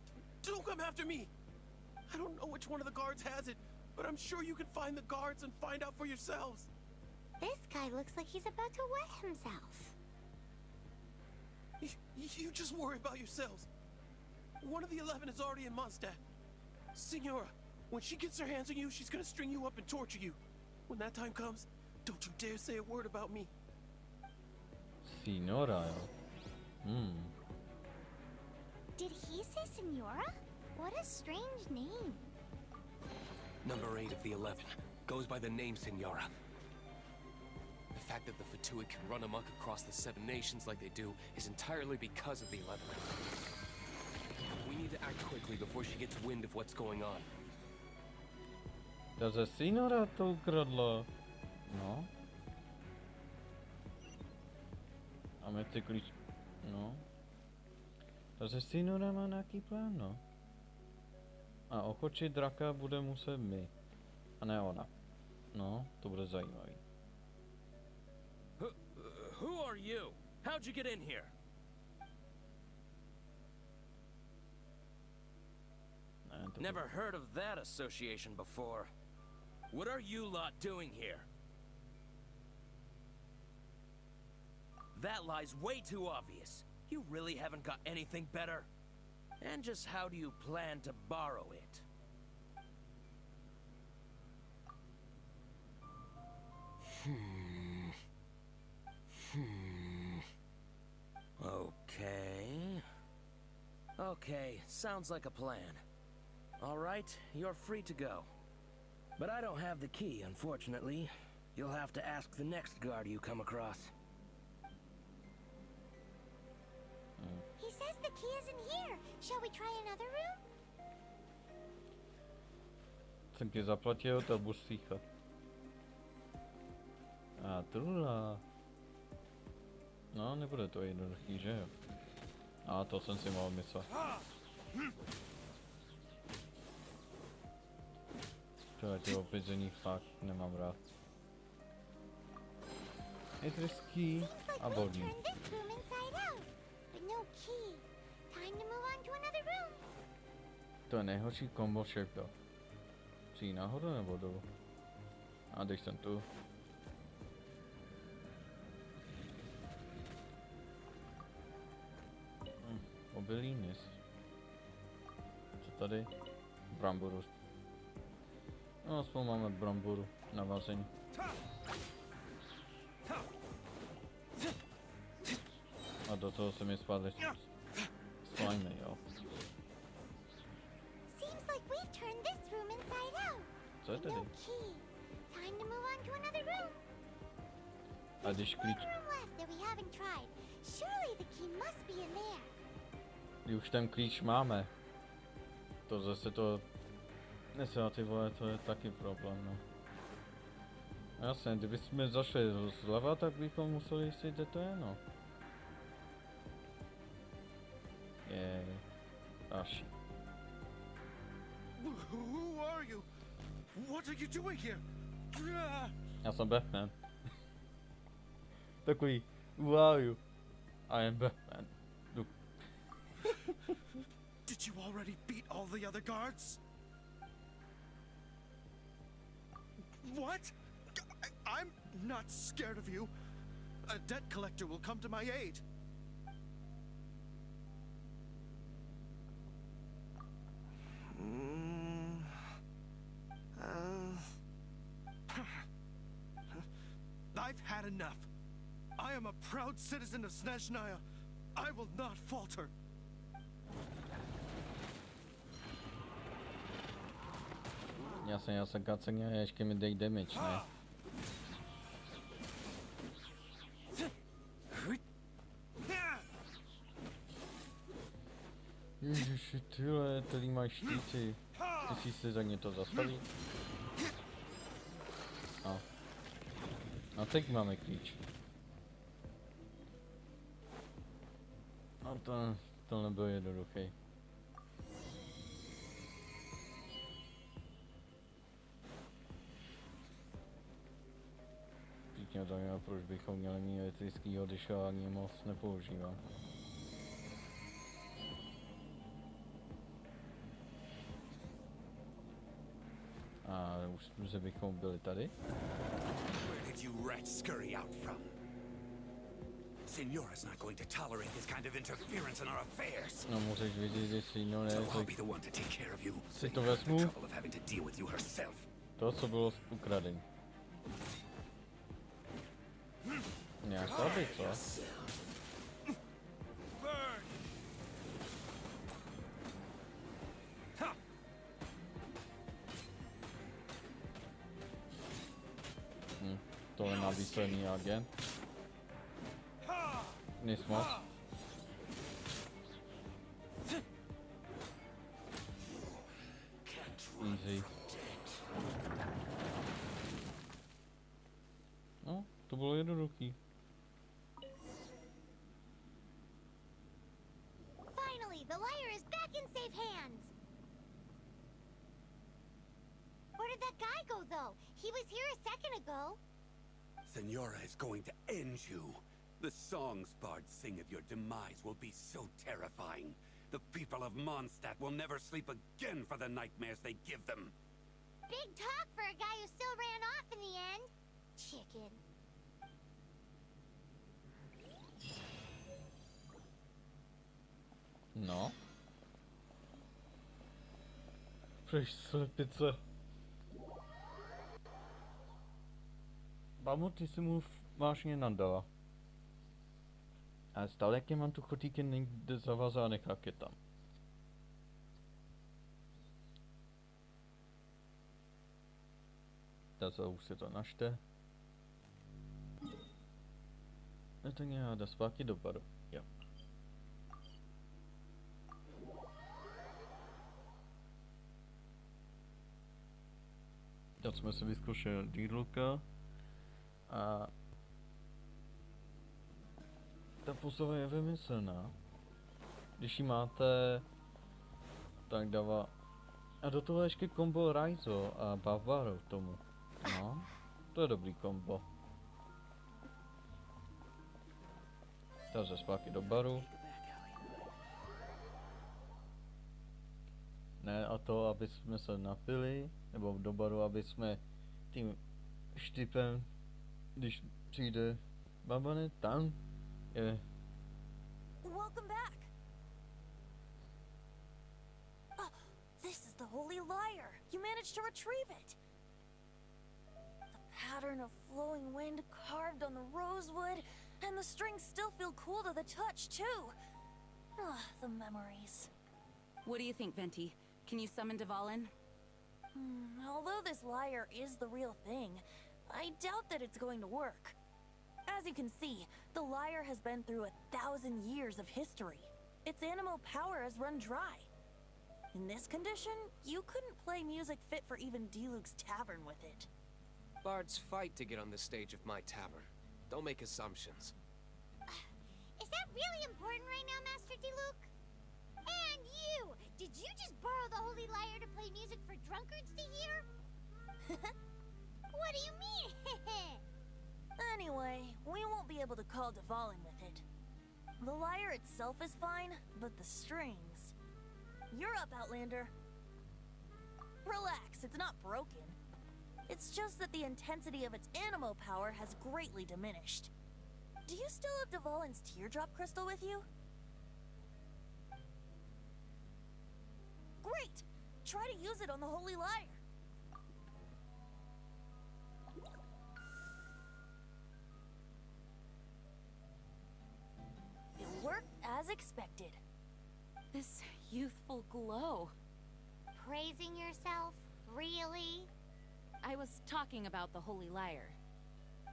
don't come after me. I don't know which one of the guards has it, but I'm sure you can find the guards and find out for yourselves. This guy looks like he's about to wet himself. You just worry about yourselves. One of the 11 is already in Mondstadt. Signora, when she gets her hands on you, she's gonna string you up and torture you. When that time comes, don't you dare say a word about me. Signora, jo. Did he say Senora? What a strange name. Number 8 of the 11 goes by the name Signora. The fact that the Fatui can run amok across the 7 nations like they do is entirely because of the 11. We need to act quickly before she gets wind of what's going on. Takže Signora to ukradla. No. A my ty klíč... No. Takže Signora má nějaký plán, no. A ochočit draka bude muset my. A ne ona. No, to bude zajímavý. Who are you? How'd you get in here? Never heard of that association before. What are you lot doing here? That lie's way too obvious. You really haven't got anything better? And just how do you plan to borrow it? Okay, sounds like a plan. All right, you're free to go. But I don't have the key, unfortunately. You'll have to ask the next guard you come across. He says the key isn't here. Shall we try another room? Jsem ti zaplatil, to budu slychat. A trula. No, nebude to jednoduchý, že jo? A to jsem si mohl myslet. Tohle opězení fakt nemám rád. Je treský a bolí. To je nejhorší kombo všech to. Přijít nahoru nebo dolů? A když jsem tu. Obilí mis. Co tady? Bramboru. No, aspoň máme bramboru na vazení. A do toho se mi spadly slimy, jo. Co je tady? A když klíč... Když už ten klíč máme, to zase to... Nesá, ty vole, to je taky problém, no. Jasně, kdybychom zašli zleva, tak bychom museli jistit, kde to je, no. Až. Who are you? What are you doing here? Já jsem Batman. Takový, who are you? I am Batman. Look. Did you already beat all the other guards? What? I'm not scared of you. A debt collector will come to my aid. I've had enough. I am a proud citizen of Snezhnaya. I will not falter. Já jsem kacení a ještě mi dej damage, ne? Ježiši, tyhle, tady máš štíty. Myslíš si za ně to zastaví? A teď máme klíč. A to nebyl jednoduchý. Mě zajímá, proč bychom měli mít elektrickýho, když ho ani moc nepoužívám. A už bychom byli tady. Where did you rats scurry out from? Signora's not going to tolerate this kind of interference in our affairs. No, musíš vědět, že Signora So I'll be the one to take care of you. Si to vezmu. Trouble of having to deal with you herself. To, co bylo ukradené. Nějaká by, co? Tohle má výsledný agent. Nic moc. Easy. No, to bylo jednoduchý. Finally, the lyre is back in safe hands. Where did that guy go, though? He was here a second ago. Signora is going to end you. The songs bards sing of your demise will be so terrifying. The people of Mondstadt will never sleep again for the nightmares they give them. Big talk for a guy who still ran off in the end. Chicken. No. Proč slepice? Bamu, ty si mu vážně nadala. A stále jak mám tu chotíky někde zavazánek, jak je tam. Zase už se to našte. Je to nějaká jde zpátky do baru. Jo. Teď jsme si vyzkoušeli dílka. A ta postava je vymyslná. Když ji máte, tak dává. A do toho ještě kombo Raizo a Bavaru k tomu. No, to je dobrý kombo. Takže zpátky do baru. Ne a to, aby jsme se napili, nebo do baru, aby jsme tím štipem, když přijde babane, tam je. Welcome back. This is the holy lyre. You managed to retrieve it. The pattern of flowing wind carved on the rosewood, and the strings still feel cool to the touch too. The memories. What do you think, Venti? Can you summon Dvalin? Although this lyre is the real thing, I doubt that it's going to work. As you can see, the lyre has been through 1,000 years of history. Its animal power has run dry. In this condition, you couldn't play music fit for even Diluc's tavern with it. Bards fight to get on the stage of my tavern. Don't make assumptions. Is that really important right now, Master Diluc? And you! Did you just borrow the holy lyre to play music for drunkards to hear? What do you mean? Anyway, we won't be able to call Dvalin with it. The lyre itself is fine, but the strings... You're up, Outlander. Relax, it's not broken. It's just that the intensity of its animo power has greatly diminished. Do you still have Dvalin's teardrop crystal with you? Great! Try to use it on the holy lyre. It worked expected. This youthful glow. Praising yourself? Really? I was talking about the Holy Lyre.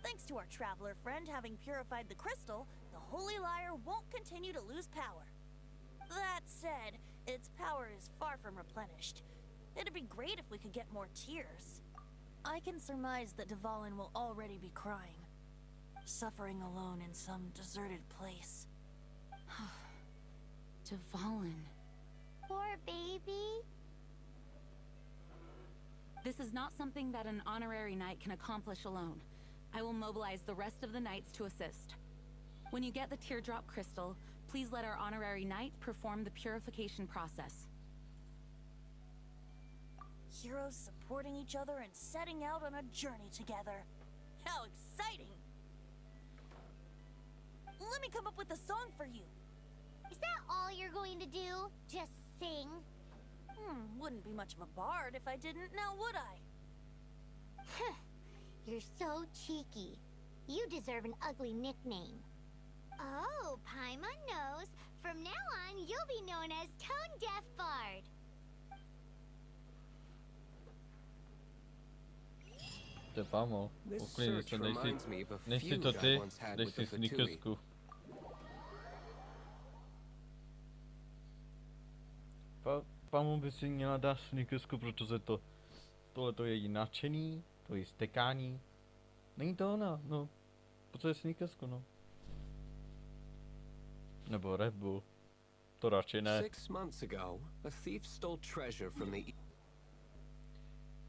Thanks to our traveler friend having purified the crystal, the Holy Lyre won't continue to lose power. That said, its power is far from replenished. It'd be great if we could get more tears. I can surmise that Dvalin will already be crying, suffering alone in some deserted place. Dvalin. Poor baby. This is not something that an honorary knight can accomplish alone. I will mobilize the rest of the knights to assist. When you get the teardrop crystal, please let our honorary knight perform the purification process. Heroes supporting each other and setting out on a journey together. How exciting! Let me come up with a song for you. Is that all you're going to do? Just sing? Wouldn't be much of a bard if I didn't, now would I? You're so cheeky. You deserve an ugly nickname. Oh, Paimon knows. From now on, you'll be known as Tone Deaf Bard. Vamo, uklidni se, nesi to ty, dej si sneakersku. Pamu by si měla dát sneakersku, protože tohle to je jí nadšený, to je stekání. Není to ona, no. Protože je sneakersku, no. Nebo Red Bull. To radši ne. 6 months ago, a thief stole treasure from the...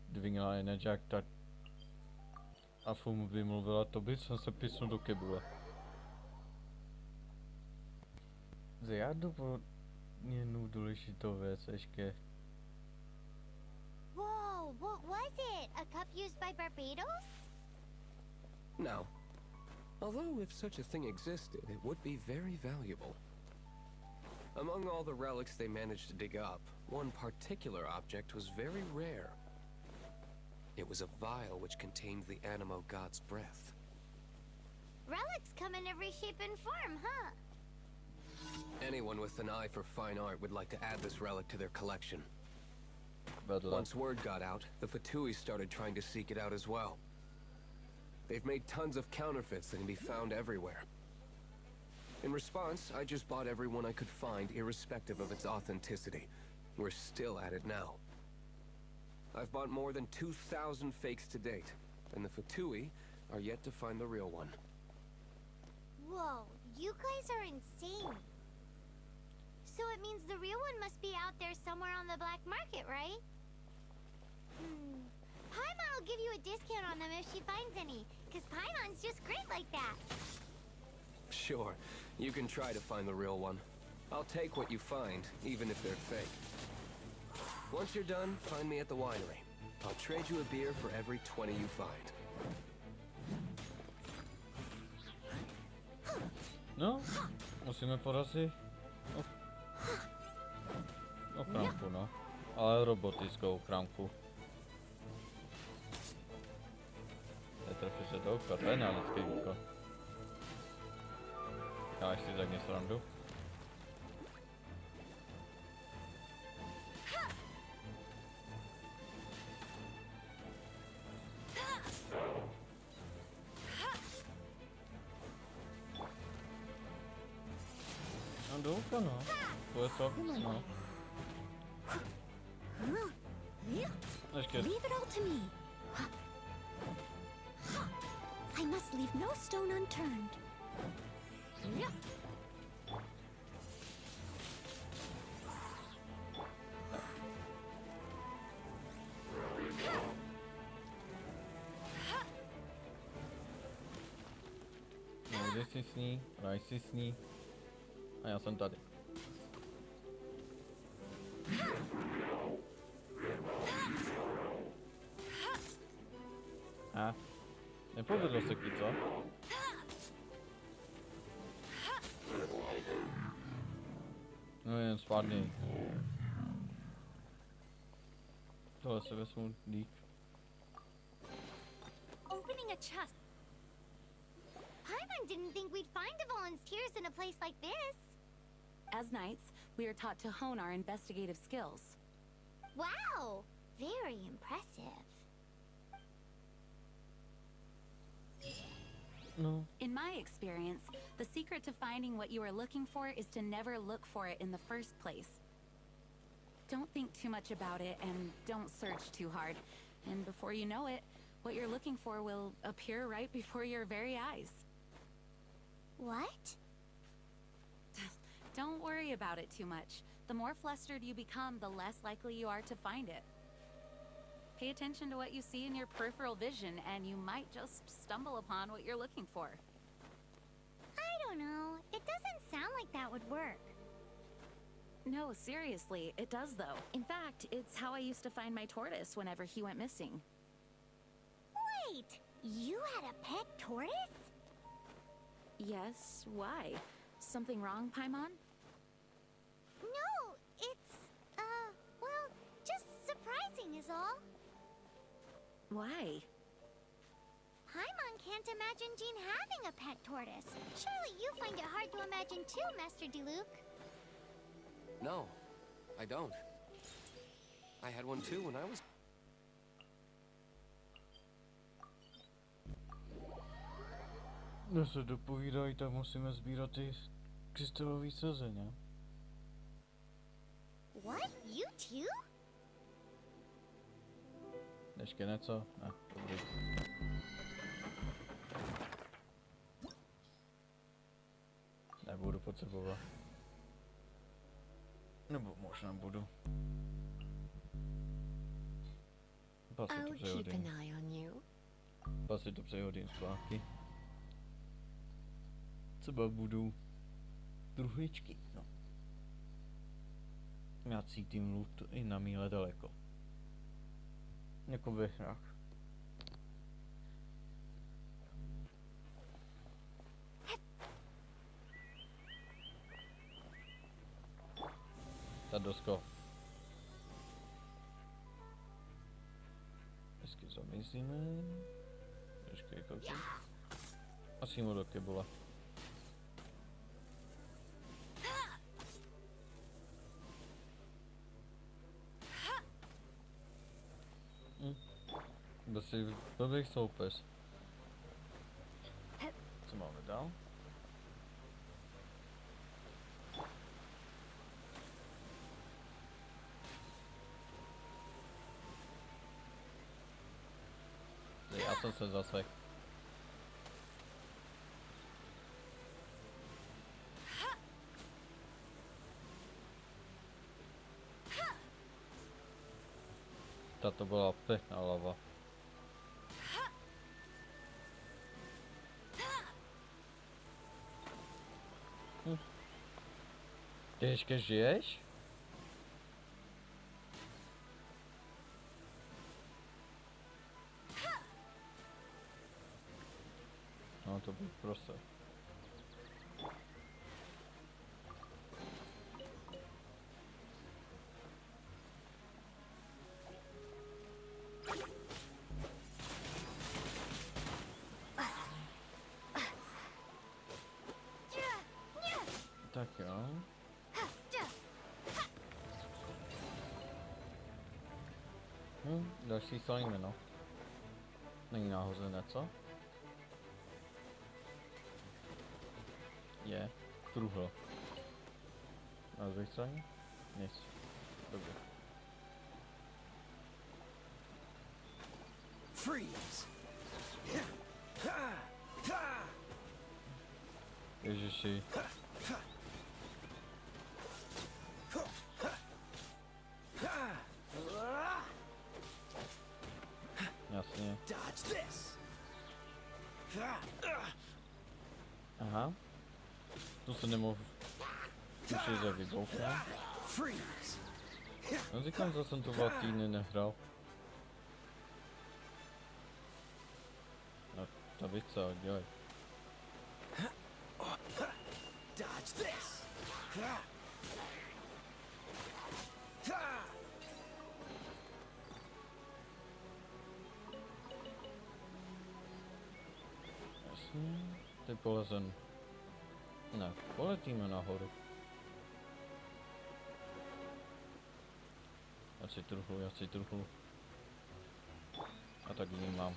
Kdyby měla Jack, tak... A mu vymluvila, to by jsem se písnul do kebule. Já jednu důležitou věc ještě. Whoa, what was it? A cup used by Barbados? No. Although if such a thing existed, it would be very valuable. Among all the relics they managed to dig up, one particular object was very rare. It was a vial which contained the Animo god's breath. Relics come in every shape and form, huh? Anyone with an eye for fine art would like to add this relic to their collection. Once word got out, the Fatui started trying to seek it out as well. They've made tons of counterfeits that can be found everywhere. In response, I just bought every one I could find, irrespective of its authenticity. We're still at it now. I've bought more than 2,000 fakes to date, and the Fatui are yet to find the real one. Whoa, you guys are insane. So it means the real one must be out there somewhere on the black market, right? Paimon will give you a discount on them if she finds any, because Paimon's just great like that. Sure, you can try to find the real one. I'll take what you find, even if they're fake. Once you're done, find me at the winery. I'll trade you a beer for every 20 you find. No, musíme porazit ochránku, no. Ale robotickou ochránku. Netrefí se to úplně, to je náležitý výkon. Já ještě tak něco randu. No douka, no. To je celkem, no. Ještě. Leave it all to me. I must leave no stone unturned. No, jde si s ní, hraj si s ní. A já jsem tady. A? Nepovedlo se ti, co? No jen spadni. Tohle se vezmu lík. Opening a chest. Paimon didn't think we'd find Dvalin's tears in a place like this. As knights, we are taught to hone our investigative skills. Wow! Very impressive. No. In my experience, the secret to finding what you are looking for is to never look for it in the first place. Don't think too much about it and don't search too hard. And before you know it, what you're looking for will appear right before your very eyes. What? Don't worry about it too much. The more flustered you become, the less likely you are to find it. Pay attention to what you see in your peripheral vision, and you might just stumble upon what you're looking for. I don't know. It doesn't sound like that would work. No, seriously, it does though. In fact, it's how I used to find my tortoise whenever he went missing. Wait! You had a pet tortoise? Yes, why? Something wrong, Paimon? No, it's, well, just surprising is all. Why? Paimon can't imagine Jean having a pet tortoise. Surely you find it hard to imagine too, Master Diluc. No, I don't. I had one too when I was... No se dopovídají, tak musíme sbírat ty krystalový slzy, ne? What? You too? Ještě něco? Ne, dobrý. Nebudu potřebovat. Nebo možná budu. Pas si to přehodím. Pas si to přehodím zpátky. Třeba budu druhičky, no. Já cítím lůd i na míle daleko. Jako ve hrách. Ta dosko. Hezky zamyslíme. Ještě koukám. Asi mu do kebula. Blbých soupeř. Co máme dál? Já jsem se zasek. Tato byla pěkná lava. Ty ještě žiješ? No to byl prostě. Tak jo. Další solíme, no. Není nahozené, co? Je. Truhlo. Na druhé straně? Nic. Dobře. Freeze! Ježiši. Jasně. Aha. To se nemohu. Musíš za vybouknout. No říkám, že jsem to 2 týdny nehrál. No, ta více, dělej. Dodge this. Jasně. Ty polezem. Ne, poletíme nahoru. Já si truchu. A tak ji mám.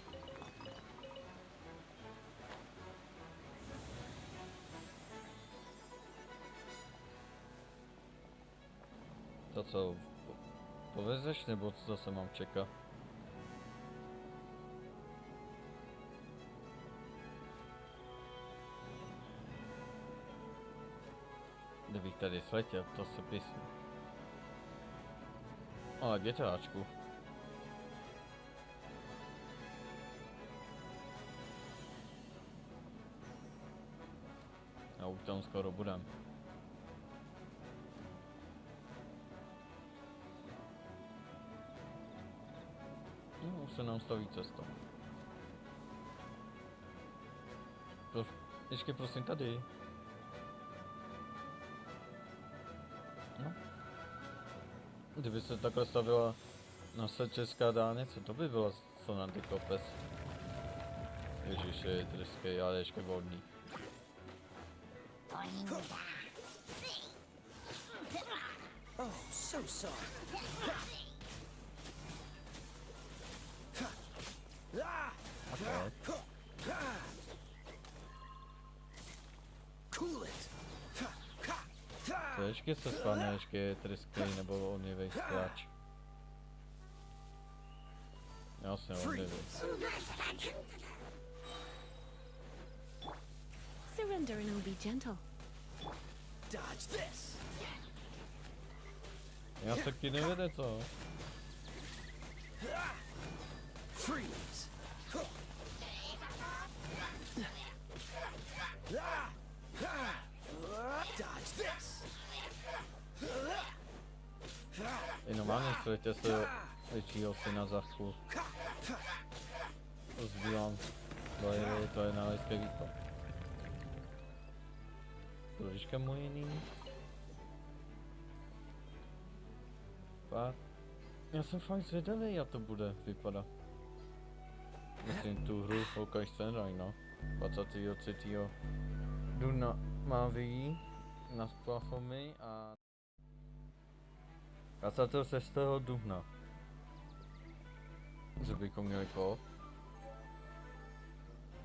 To co, povezeš, nebo co zase mám čekat? Kdybych tady sletěl, to se písne. Ale GTAčku. A už tam skoro budem. No, už se nám staví cesta. Ještě prosím tady. No. Kdyby se takhle stavila naše česká dálnice, to by bylo co na ty kopec. Ježiš, je treský, ale ještě vodní. Oh, so sorry. Okay. Cool it. To ještě se stane, ještě je treský nebo onivej skláč. Jasně, onivej. Surrender and I'll be gentle. Dodge this. Já se taky nevede, co? Freeze. Dodge this. I normálně v světě se většího syna za chůl. To zbývám. To je na lejský výpad. Trošička můj jiný. Fakt. Já jsem fakt zvědavý, jak to bude vypadat. Myslím tu hru Focus Sunrise, no. 23. dubna má vyjít na platformy a 26. dubna. Že bychom měli koho?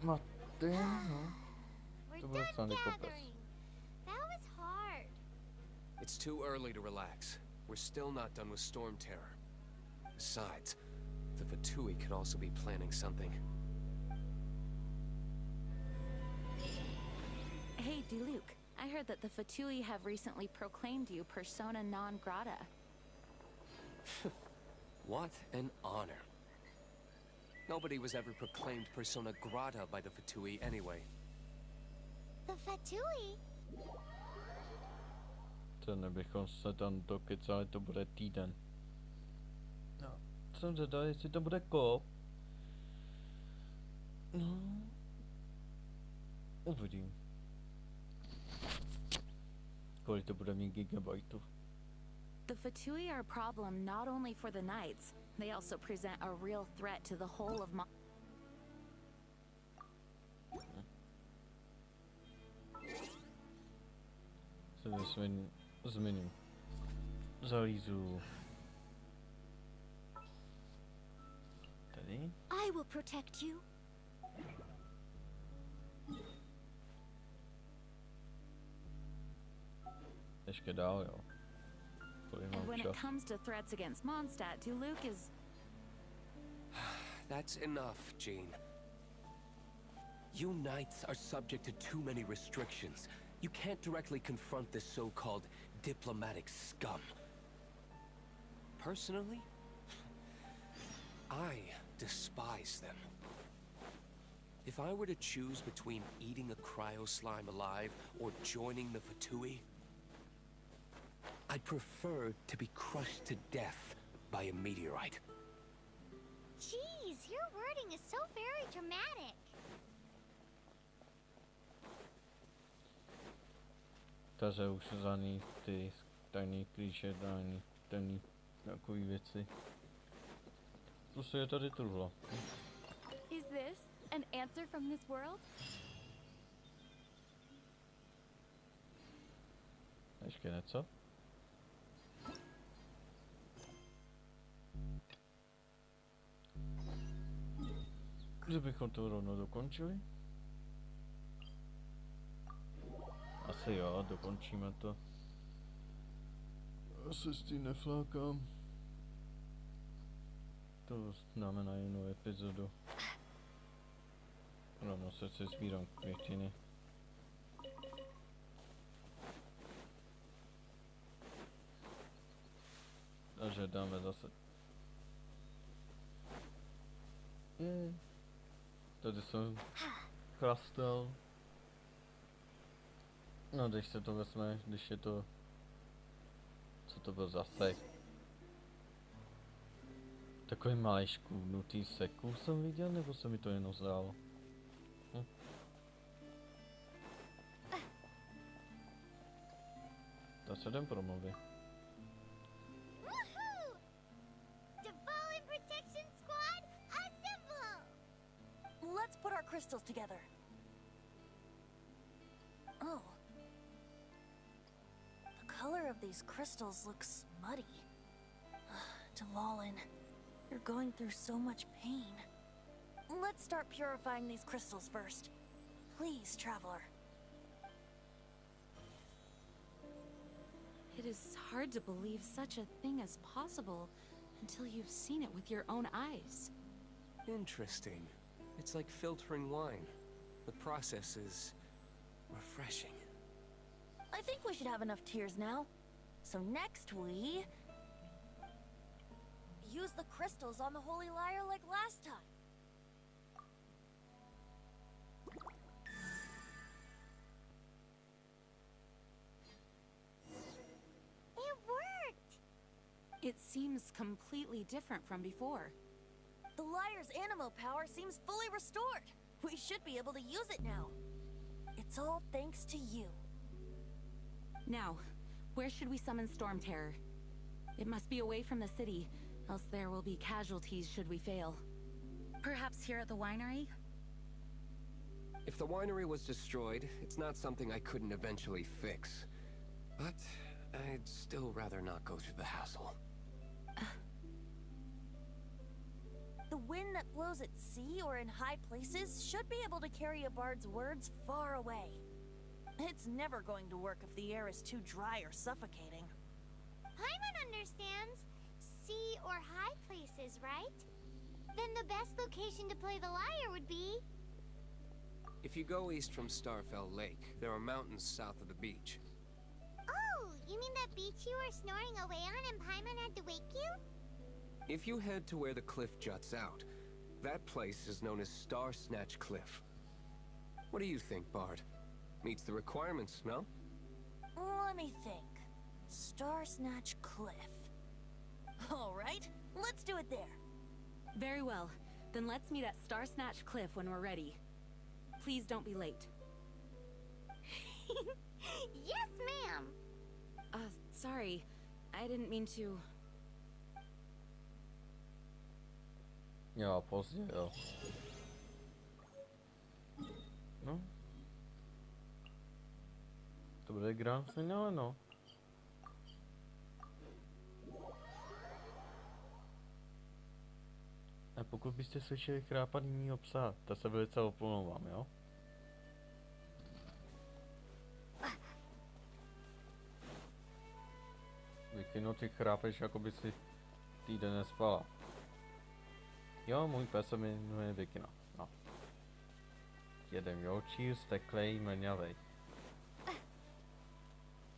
Martin, no. To bude snadný kopec. It's too early to relax. We're still not done with Storm Terror. Besides, the Fatui could also be planning something. Hey, Diluc, I heard that the Fatui have recently proclaimed you persona non grata. What an honor. Nobody was ever proclaimed persona grata by the Fatui anyway. The Fatui? To nebychom se tam dokecali, to bude týden. No, jsem zvědavý, jestli to bude kop. No, uvidím. Kolik to bude mít gigabajtů. The Fatui are a problem not only for the Knights, they also present a real threat to the whole of Se změním. Zalízu. Tady? I will protect you. Ještě dál, jo. When it comes to threats against Mondstadt, Diluc is... That's enough, Jean. You Knights are subject to too many restrictions. You can't directly confront this so-called diplomatic scum. Personally, I despise them. If I were to choose between eating a cryo slime alive or joining the Fatui, I'd prefer to be crushed to death by a meteorite. Jeez, your wording is so very dramatic. Takže už za ní ty tajný klíče, tajný takový věci. Plus je tady truhla. Is this an answer from this world? Ještě něco? že bychom to rovnou dokončili? Asi jo, dokončíme to. Asi s tím neflákám. To dáme na jinou epizodu. Rovnou se si sbírám květiny. Takže dáme zase. Tady jsem chlastal. No, když se to vezme, když je to... Co to byl zase? Takový malý škůdnutý seků jsem viděl, nebo se mi to jenom zdálo? To se jdem promluvit. Let's put our crystals together. Oh. The color of these crystals looks muddy. Dvalin, you're going through so much pain. Let's start purifying these crystals first. Please, traveler. It is hard to believe such a thing is possible until you've seen it with your own eyes. Interesting. It's like filtering wine. The process is refreshing. I think we should have enough tears now. So next we... use the crystals on the holy lyre like last time. It worked! It seems completely different from before. The lyre's animo power seems fully restored. We should be able to use it now. It's all thanks to you. Now, where should we summon Storm Terror? It must be away from the city, else there will be casualties should we fail. Perhaps here at the winery? If the winery was destroyed, it's not something I couldn't eventually fix. But I'd still rather not go through the hassle. The wind that blows at sea or in high places should be able to carry a bard's words far away. It's never going to work if the air is too dry or suffocating. Paimon understands. Sea or high places, right? Then the best location to play the lyre would be... If you go east from Starfell Lake, there are mountains south of the beach. Oh, you mean that beach you were snoring away on and Paimon had to wake you? If you head to where the cliff juts out, that place is known as Star Snatch Cliff. What do you think, Bard? Meets the requirements, no? Let me think. Star Snatch Cliff. All right, let's do it there. Very well. Then let's meet at Star Snatch Cliff when we're ready. Please don't be late. Yes, ma'am! Sorry. I didn't mean to... Jo, pozdě, jo. No. To bude grand finále, no. A pokud byste slyšeli chrápat jinýho psa, to se velice omlouvám, jo? Vikino, ty chrápeš, jako by si týden nespala. Jo, můj pes se jmenuje Vikino, no. Jeden jočí, steklej, mlňavej.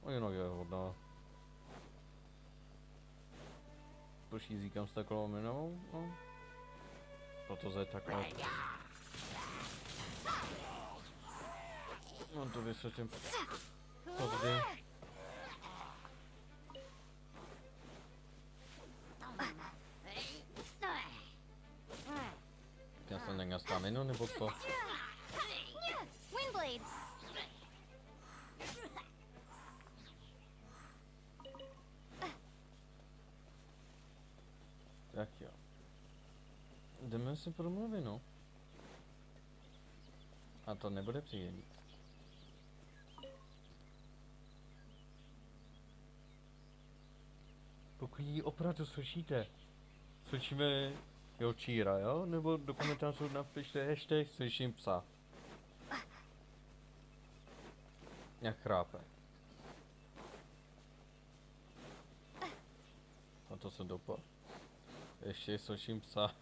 No jinak je hodná. Proč jí říkám steklou mlňavou? No. Protože je takhle. No to vysvětlím později. Já jsem někde staminu nebo co? Windblade! Tak jo. Jdeme si promluvit, no. A to nebude příjemný. Pokud ji opravdu slyšíte, slyšíme Jo, číra, jo? Nebo do komentářů napište ještě slyším psa. Jak chrápe. A to jsem dopal. Ještě slyším psa.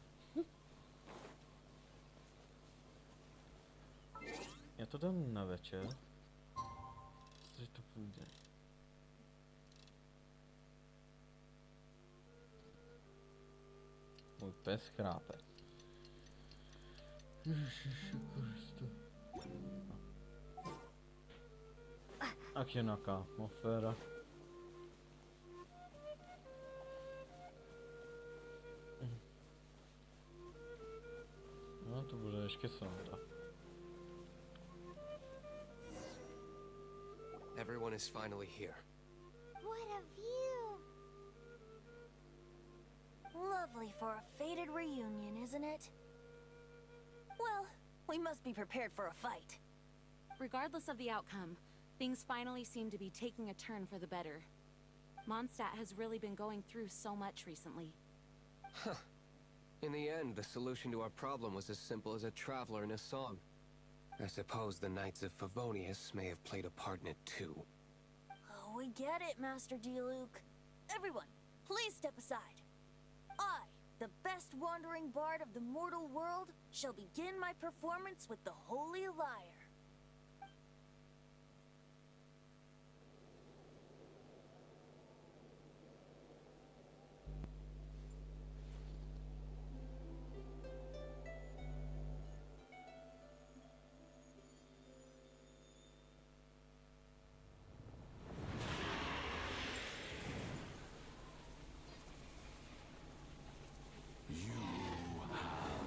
Já to dám na večer. Že to půjde. Můj pes chrápe. Ach je nějaká atmosféra. No to bude ještě sonda. Everyone is finally here. What a view! Lovely for a fated reunion, isn't it? Well, we must be prepared for a fight. Regardless of the outcome, things finally seem to be taking a turn for the better. Mondstadt has really been going through so much recently. Huh. In the end, the solution to our problem was as simple as a traveler in a song. I suppose the Knights of Favonius may have played a part in it too. Oh, we get it, Master D-Luke. Everyone, please step aside. I, the best wandering bard of the mortal world, shall begin my performance with the Holy Lyre.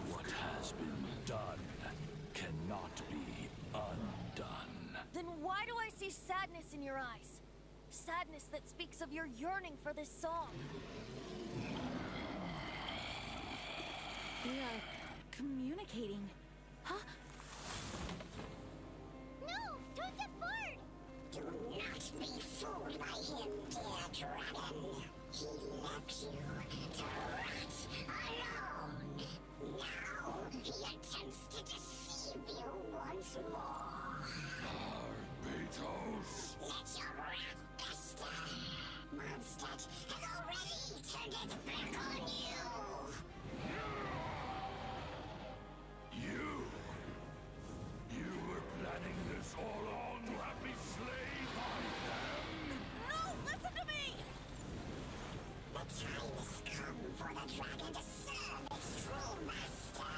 What has been done cannot be undone. Then why do I see sadness in your eyes? Sadness that speaks of your yearning for this song. We are communicating. Huh? No! Don't get bored! Do not be fooled by him, dear dragon. He left you to rot alone. Now he attempts to deceive you once more. Barbatos! Let your wrath fester. Mondstadt has already turned its back on you. You were planning this all along to have me slain by them! No, listen to me! The time has come for the dragon to serve its true master.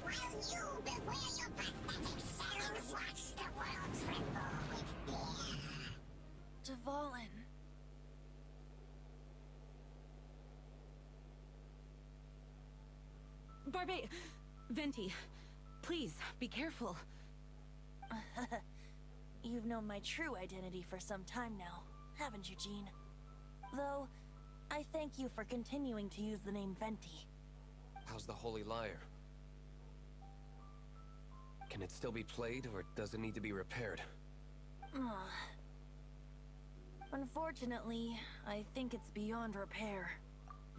While you beware your pathetic selves, watch the world tremble with fear. Dvalin. Venti, please, be careful. You've known my true identity for some time now, haven't you, Jean? Though, I thank you for continuing to use the name Venti. How's the Holy Lyre? Can it still be played, or does it need to be repaired? Unfortunately, I think it's beyond repair.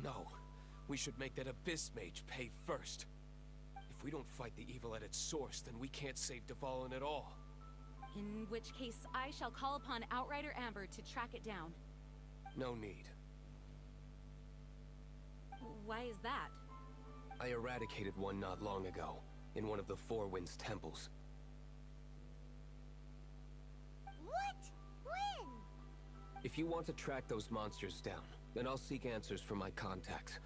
No. We should make that Abyss Mage pay first. If we don't fight the evil at its source, then we can't save Dvalin at all. In which case, I shall call upon Outrider Amber to track it down. No need. Why is that? I eradicated one not long ago, in one of the Four Winds temples. What? When? If you want to track those monsters down, then I'll seek answers from my contacts.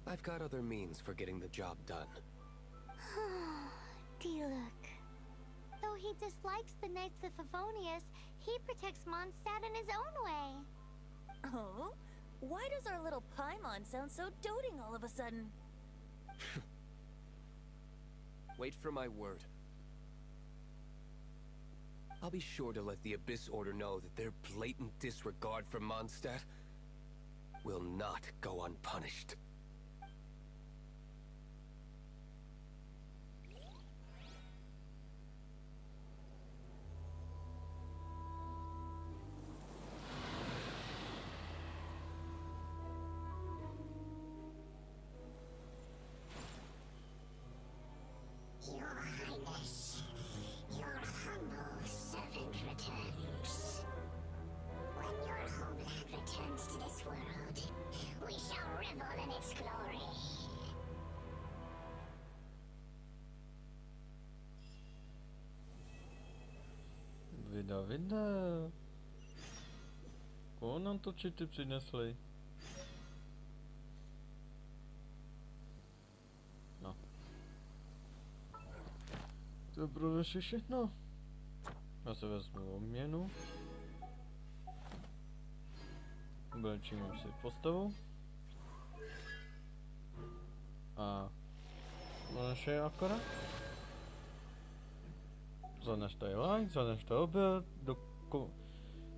I've got other means for getting the job done. D-Luke. Though he dislikes the Knights of Favonius, he protects Mondstadt in his own way. Oh? Why does our little Paimon sound so doting all of a sudden? Wait for my word. I'll be sure to let the Abyss Order know that their blatant disregard for Mondstadt will not go unpunished. videa. Koho nám to čity přinesli? No. To je pro naše všechno. Já se vezmu obměnu. Oblečím si postavu. A naše akorát. Zanechte like, zanechte odběr, do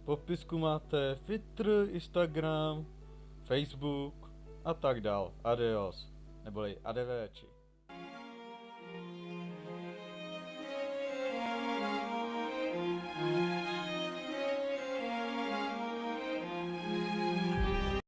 popisku máte Twitter, Instagram, Facebook a tak dál. Adios, neboli adeveči.